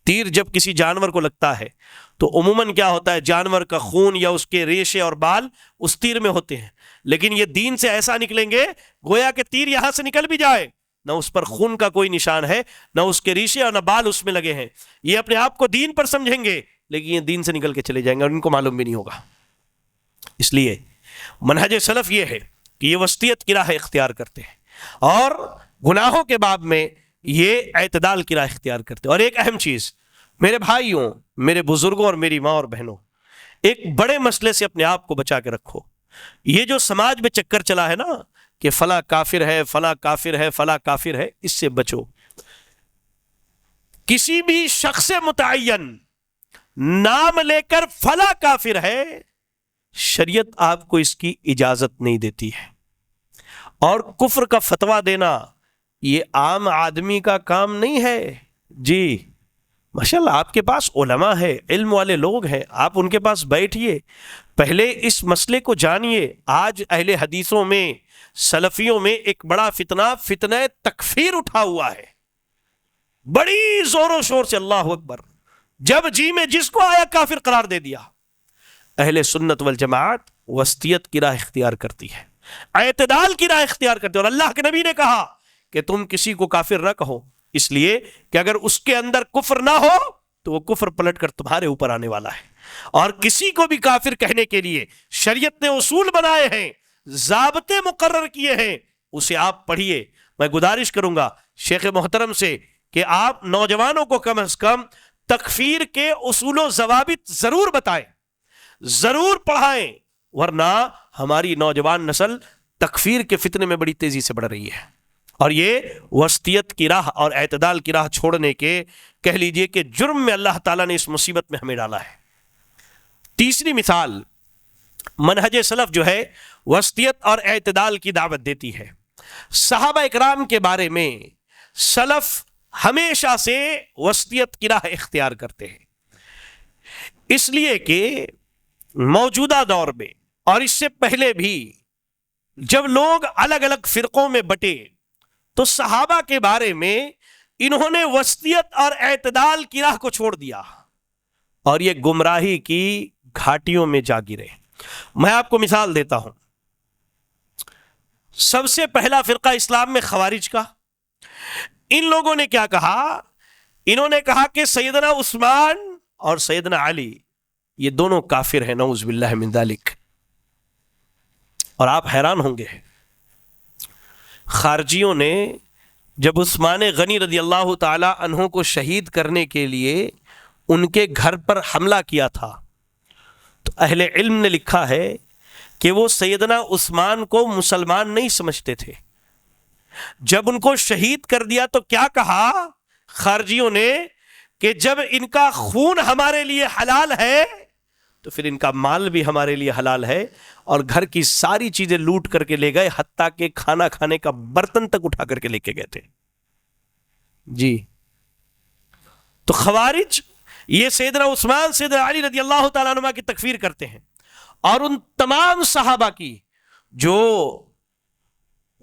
Speaker 2: تیر جب کسی جانور کو لگتا ہے تو عموماً کیا ہوتا ہے، جانور کا خون یا اس کے ریشے اور بال اس تیر میں ہوتے ہیں، لیکن یہ دین سے ایسا نکلیں گے گویا کہ تیر یہاں سے نکل بھی جائے، نہ اس پر خون کا کوئی نشان ہے، نہ اس کے ریشے اور نہ بال اس میں لگے ہیں، یہ اپنے آپ کو دین پر سمجھیں گے لیکن یہ دین سے نکل کے چلے جائیں گے اور ان کو معلوم بھی نہیں ہوگا۔ اس لیے منہج سلف یہ ہے کہ یہ وسطیت کی راہ اختیار کرتے ہیں، اور گناہوں کے باب میں یہ اعتدال کی راہ اختیار کرتے ہیں۔ اور ایک اہم چیز میرے بھائیوں، میرے بزرگوں اور میری ماں اور بہنوں، ایک بڑے مسئلے سے اپنے آپ کو بچا کے رکھو۔ یہ جو سماج میں چکر چلا ہے نا کہ فلاں کافر ہے، فلاں کافر ہے، فلاں کافر ہے، اس سے بچو۔ کسی بھی شخص متعین نام لے کر فلاں کافر ہے، شریعت آپ کو اس کی اجازت نہیں دیتی ہے، اور کفر کا فتویٰ دینا یہ عام آدمی کا کام نہیں ہے۔ جی ماشاءاللہ آپ کے پاس علماء ہے، علم والے لوگ ہیں، آپ ان کے پاس بیٹھیے، پہلے اس مسئلے کو جانیے۔ آج اہل حدیثوں میں، سلفیوں میں ایک بڑا فتنہ تکفیر اٹھا ہوا ہے، بڑی زور و شور سے، اللہ اکبر، جب جی میں جس کو آیا کافر قرار دے دیا۔ اہل سنت والجماعت وسطیت کی راہ اختیار کرتی ہے، اعتدال کی راہ اختیار کرتی ہے، اور اللہ کے نبی نے کہا کہ تم کسی کو کافر نہ کہو، اس لیے کہ اگر اس کے اندر کفر نہ ہو تو وہ کفر پلٹ کر تمہارے اوپر آنے والا ہے۔ اور کسی کو بھی کافر کہنے کے لیے شریعت نے اصول بنائے ہیں، ضابطے مقرر کیے ہیں، اسے آپ پڑھیے۔ میں گزارش کروں گا شیخ محترم سے کہ آپ نوجوانوں کو کم از کم تکفیر کے اصول و ضوابط ضرور بتائیں، ضرور پڑھائیں، ورنہ ہماری نوجوان نسل تکفیر کے فتنے میں بڑی تیزی سے بڑھ رہی ہے، اور یہ وسطیت کی راہ اور اعتدال کی راہ چھوڑنے کے کہہ لیجئے کہ جرم میں اللہ تعالیٰ نے اس مصیبت میں ہمیں ڈالا ہے۔ تیسری مثال، منہج سلف جو ہے وسطیت اور اعتدال کی دعوت دیتی ہے۔ صحابہ اکرام کے بارے میں سلف ہمیشہ سے وسطیت کی راہ اختیار کرتے ہیں، اس لیے کہ موجودہ دور میں اور اس سے پہلے بھی جب لوگ الگ الگ فرقوں میں بٹے تو صحابہ کے بارے میں انہوں نے وسطیت اور اعتدال کی راہ کو چھوڑ دیا اور یہ گمراہی کی گھاٹیوں میں جا گرے۔ میں آپ کو مثال دیتا ہوں۔ سب سے پہلا فرقہ اسلام میں خوارج کا، ان لوگوں نے کیا کہا؟ انہوں نے کہا کہ سیدنا عثمان اور سیدنا علی یہ دونوں کافر ہیں، نعوذ باللہ من ذالک۔ اور آپ حیران ہوں گے، خارجیوں نے جب عثمان غنی رضی اللہ تعالی عنہ کو شہید کرنے کے لیے ان کے گھر پر حملہ کیا تھا تو اہل علم نے لکھا ہے کہ وہ سیدنا عثمان کو مسلمان نہیں سمجھتے تھے، جب ان کو شہید کر دیا تو کیا کہا خارجیوں نے کہ جب ان کا خون ہمارے لیے حلال ہے تو پھر ان کا مال بھی ہمارے لیے حلال ہے، اور گھر کی ساری چیزیں لوٹ کر کے لے گئے، حتیٰ کہ کھانا کھانے کا برتن تک اٹھا کر کے لے کے گئے تھے جی۔ تو خوارج یہ سیدنا عثمان، سیدنا علی رضی اللہ تعالیٰ عنہ کی تکفیر کرتے ہیں، اور ان تمام صحابہ کی جو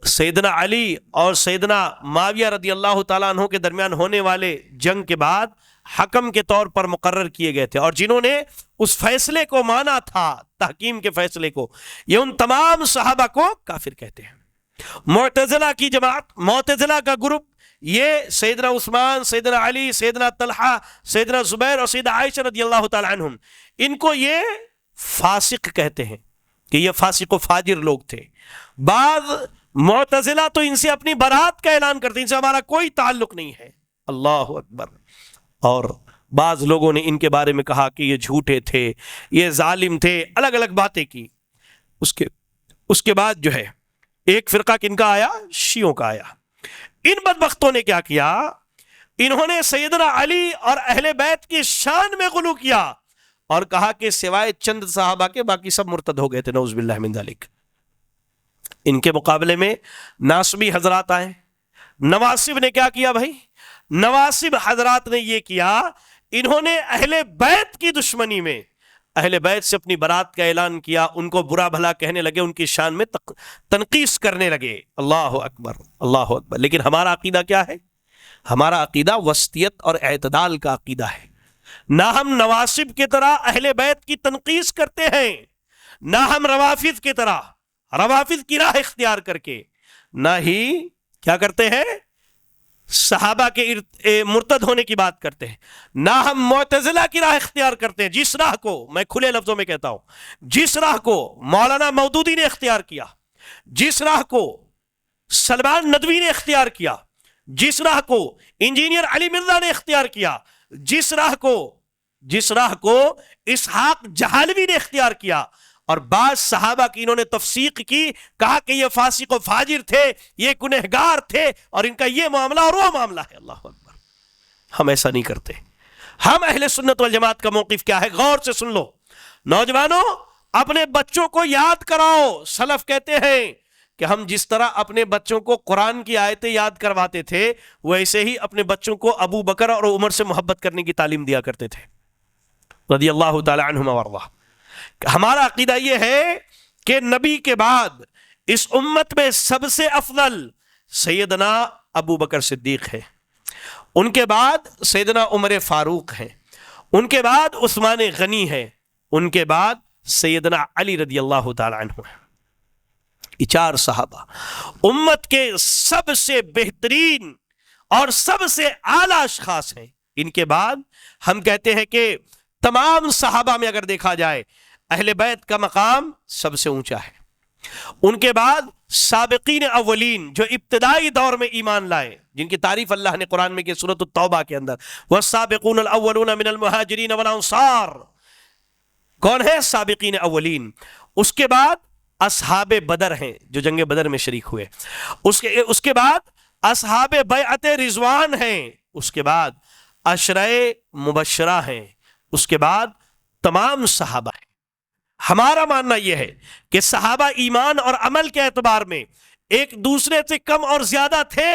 Speaker 2: سیدنا علی اور سیدنا معاویہ رضی اللہ تعالیٰ عنہ کے درمیان ہونے والے جنگ کے بعد حکم کے طور پر مقرر کیے گئے تھے، اور جنہوں نے اس فیصلے کو مانا تھا، تحکیم کے فیصلے کو، یہ ان تمام صحابہ کو کافر کہتے ہیں۔ معتزلہ کی جماعت، معتزلہ کا گروپ، یہ سیدنا عثمان، سیدنا علی، سیدنا طلحہ، سیدنا زبیر اور سیدہ عائشہ رضی اللہ تعالیٰ عنہم، ان کو یہ فاسق کہتے ہیں کہ یہ فاسق و فاجر لوگ تھے۔ بعض معتزلہ تو ان سے اپنی برات کا اعلان کرتے ہیں، ان سے ہمارا کوئی تعلق نہیں ہے، اللہ اکبر۔ اور بعض لوگوں نے ان کے بارے میں کہا کہ یہ جھوٹے تھے، یہ ظالم تھے، الگ الگ باتیں کی۔ اس کے بعد جو ہے ایک فرقہ کن کا آیا؟ شیعوں کا آیا۔ ان بدبختوں نے کیا کیا؟ انہوں نے سیدنا علی اور اہل بیت کی شان میں غلو کیا اور کہا کہ سوائے چند صحابہ کے باقی سب مرتد ہو گئے تھے، نعوذ باللہ من ذالک۔ ان کے مقابلے میں ناصبی حضرات آئے۔ نواصب نے کیا کیا بھائی؟ نواصب حضرات نے یہ کیا، انہوں نے اہل بیت کی دشمنی میں اہل بیت سے اپنی برات کا اعلان کیا، ان کو برا بھلا کہنے لگے، ان کی شان میں تنقیص کرنے لگے۔ اللہ اکبر، اللہ اکبر۔ لیکن ہمارا عقیدہ کیا ہے؟ ہمارا عقیدہ وسطیت اور اعتدال کا عقیدہ ہے۔ نہ ہم نواصب کی طرح اہل بیت کی تنقیص کرتے ہیں، نہ ہم روافض کی طرح روافض کی راہ اختیار کر کے، نہ ہی کیا کرتے ہیں صحابہ کے مرتد ہونے کی بات کرتے ہیں، نہ ہم معتزلہ کی راہ اختیار کرتے ہیں، جس راہ کو میں کھلے لفظوں میں کہتا ہوں، جس راہ کو مولانا مودودی نے اختیار کیا، جس راہ کو سلمان ندوی نے اختیار کیا، جس راہ کو انجینئر علی مرزا نے اختیار کیا، جس راہ کو اسحاق جہالوی نے اختیار کیا، اور بعض صحابہ کی انہوں نے تفسیق کی، کہا کہ یہ فاسق و فاجر تھے، یہ گنہگار تھے، اور ان کا یہ معاملہ اور وہ معاملہ ہے۔ اللہ اکبر۔ ہم ایسا نہیں کرتے۔ ہم اہل سنت والجماعت کا موقف کیا ہے؟ غور سے سن لو نوجوانوں، اپنے بچوں کو یاد کراؤ۔ سلف کہتے ہیں کہ ہم جس طرح اپنے بچوں کو قرآن کی آیتیں یاد کرواتے تھے، ویسے ہی اپنے بچوں کو ابو بکر اور عمر سے محبت کرنے کی تعلیم دیا کرتے تھے رضی اللہ تعالی عنہما وارضاہ۔ ہمارا عقیدہ یہ ہے کہ نبی کے بعد اس امت میں سب سے افضل سیدنا ابو بکر صدیق ہے، ان کے بعد سیدنا عمر فاروق ہے، ان کے بعد عثمان غنی ہے، ان کے بعد سیدنا علی رضی اللہ تعالی عنہ ہے۔ یہ چار صحابہ امت کے سب سے بہترین اور سب سے اعلیٰ اشخاص ہیں۔ ان کے بعد ہم کہتے ہیں کہ تمام صحابہ میں اگر دیکھا جائے اہل بیت کا مقام سب سے اونچا ہے۔ ان کے بعد سابقین اولین جو ابتدائی دور میں ایمان لائے، جن کی تعریف اللہ نے قرآن میں کی سورۃ التوبہ کے اندر، والسابقون الاولون من المہاجرین والانصار، کون ہے سابقین اولین؟ اس کے بعد اصحاب بدر ہیں جو جنگ بدر میں شریک ہوئے، اس کے بعد اصحاب بیعت رضوان ہیں، اس کے بعد عشرہ مبشرہ ہیں، اس کے بعد تمام صحابہ ہیں۔ ہمارا ماننا یہ ہے کہ صحابہ ایمان اور عمل کے اعتبار میں ایک دوسرے سے کم اور زیادہ تھے،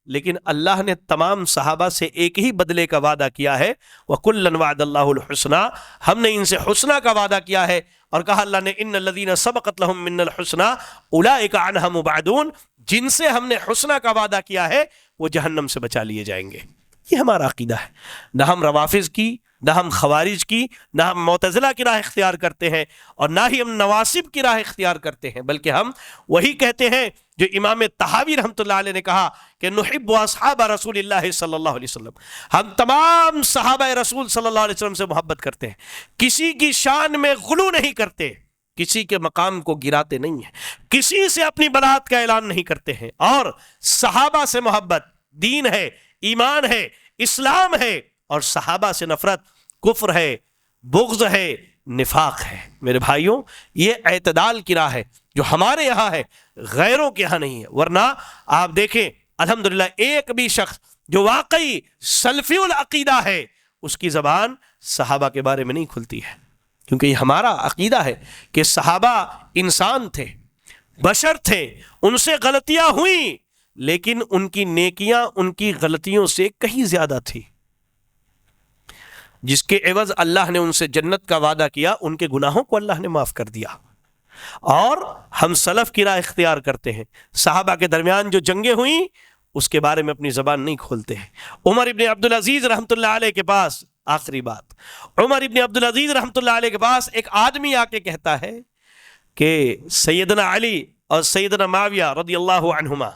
Speaker 2: لیکن اللہ نے تمام صحابہ سے ایک ہی بدلے کا وعدہ کیا ہے، وَكُلًّا وَعَدَ اللَّهُ الْحُسْنَى، ہم نے ان سے حسنہ کا وعدہ کیا ہے، اور کہا اللہ نے ان الذین سبقت لهم منا الحسنى اولئک عنها مبعدون، جن سے ہم نے حسنہ کا وعدہ کیا ہے وہ جہنم سے بچا لیے جائیں گے۔ یہ ہمارا عقیدہ ہے۔ نہ ہم روافض کی، نہ ہم خوارج کی، نہ ہم معتزلہ کی راہ اختیار کرتے ہیں، اور نہ ہی ہم نواصب کی راہ اختیار کرتے ہیں، بلکہ ہم وہی کہتے ہیں جو امام طحاوی رحمۃ اللہ علیہ نے کہا کہ نحب اصحاب رسول اللہ صلی اللہ علیہ وسلم، ہم تمام صحابہ رسول صلی اللہ علیہ وسلم سے محبت کرتے ہیں، کسی کی شان میں غلو نہیں کرتے، کسی کے مقام کو گراتے نہیں ہیں، کسی سے اپنی برات کا اعلان نہیں کرتے ہیں، اور صحابہ سے محبت دین ہے، ایمان ہے، اسلام ہے، اور صحابہ سے نفرت کفر ہے، بغض ہے، نفاق ہے۔ میرے بھائیوں، یہ اعتدال کی راہ ہے جو ہمارے یہاں ہے غیروں کے یہاں نہیں ہے. ورنہ آپ دیکھیں الحمدللہ ایک بھی شخص جو واقعی سلفی العقیدہ ہے اس کی زبان صحابہ کے بارے میں نہیں کھلتی ہے، کیونکہ یہ ہمارا عقیدہ ہے کہ صحابہ انسان تھے، بشر تھے، ان سے غلطیاں ہوئیں لیکن ان کی نیکیاں ان کی غلطیوں سے کہیں زیادہ تھی، جس کے عوض اللہ نے ان سے جنت کا وعدہ کیا، ان کے گناہوں کو اللہ نے معاف کر دیا. اور ہم سلف کی راہ اختیار کرتے ہیں. صحابہ کے درمیان جو جنگیں ہوئیں اس کے بارے میں اپنی زبان نہیں کھولتے ہیں. عمر ابن عبدالعزیز رحمۃ اللہ علیہ کے پاس، آخری بات، عمر ابن عبدالعزیز رحمۃ اللہ علیہ کے پاس ایک آدمی آ کے کہتا ہے کہ سیدنا علی اور سیدنا معاویہ رضی اللہ عنہما،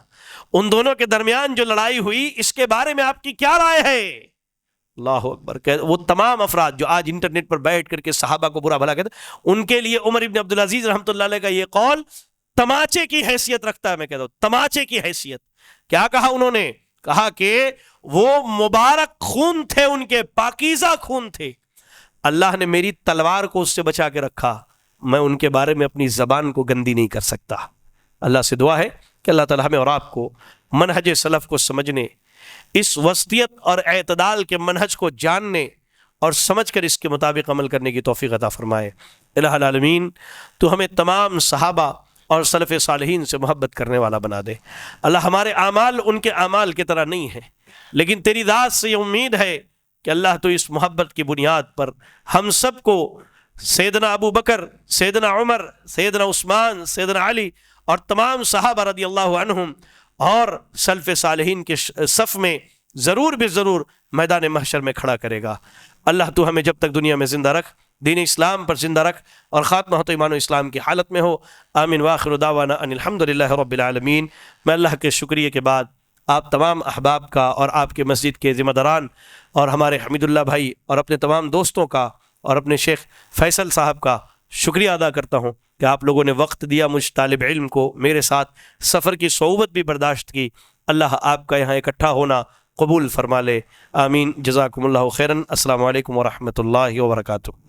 Speaker 2: ان دونوں کے درمیان جو لڑائی ہوئی اس کے بارے میں آپ کی کیا رائے ہے؟ اللہ اکبر. وہ تمام افراد جو آج انٹرنیٹ پر بیٹھ کر کے صحابہ کو برا بھلا کہتے ہیں، ان کے لیے عمر ابن عبدالعزیز رحمۃ اللہ علیہ کا یہ قول تماچے کی حیثیت رکھتا ہے. میں کہتا ہوں تماچے کی حیثیت. کیا کہا انہوں نے؟ کہا کہ وہ مبارک خون تھے، ان کے پاکیزہ خون تھے، اللہ نے میری تلوار کو اس سے بچا کے رکھا، میں ان کے بارے میں اپنی زبان کو گندی نہیں کر سکتا. اللہ سے دعا ہے کہ اللہ تعالیٰ ہمیں اور آپ کو منہج سلف کو سمجھنے، اس وسطیت اور اعتدال کے منہج کو جاننے اور سمجھ کر اس کے مطابق عمل کرنے کی توفیق عطا فرمائے. الہ العالمین تو ہمیں تمام صحابہ اور سلف صالحین سے محبت کرنے والا بنا دے. اللہ ہمارے اعمال ان کے اعمال کی طرح نہیں ہیں، لیکن تیری ذات سے یہ امید ہے کہ اللہ تو اس محبت کی بنیاد پر ہم سب کو سیدنا ابو بکر، سیدنا عمر، سیدنا عثمان، سیدنا علی اور تمام صحابہ رضی اللہ عنہم اور سلف صالحین کے صف میں ضرور بے ضرور میدان محشر میں کھڑا کرے گا. اللہ تو ہمیں جب تک دنیا میں زندہ رکھ، دین اسلام پر زندہ رکھ اور خاتمہ ہو تو ایمان و اسلام کی حالت میں ہو. آمین وآخر دعوانا ان الحمدللہ رب العالمین. میں اللہ کے شکریہ کے بعد آپ تمام احباب کا اور آپ کے مسجد کے ذمہ داران اور ہمارے حمید اللہ بھائی اور اپنے تمام دوستوں کا اور اپنے شیخ فیصل صاحب کا شکریہ ادا کرتا ہوں کہ آپ لوگوں نے وقت دیا مجھ طالب علم کو، میرے ساتھ سفر کی صعوبت بھی برداشت کی. اللہ آپ کا یہاں اکٹھا ہونا قبول فرما لے. آمین. جزاکم اللہ خیرا. السلام علیکم ورحمۃ اللہ وبرکاتہ.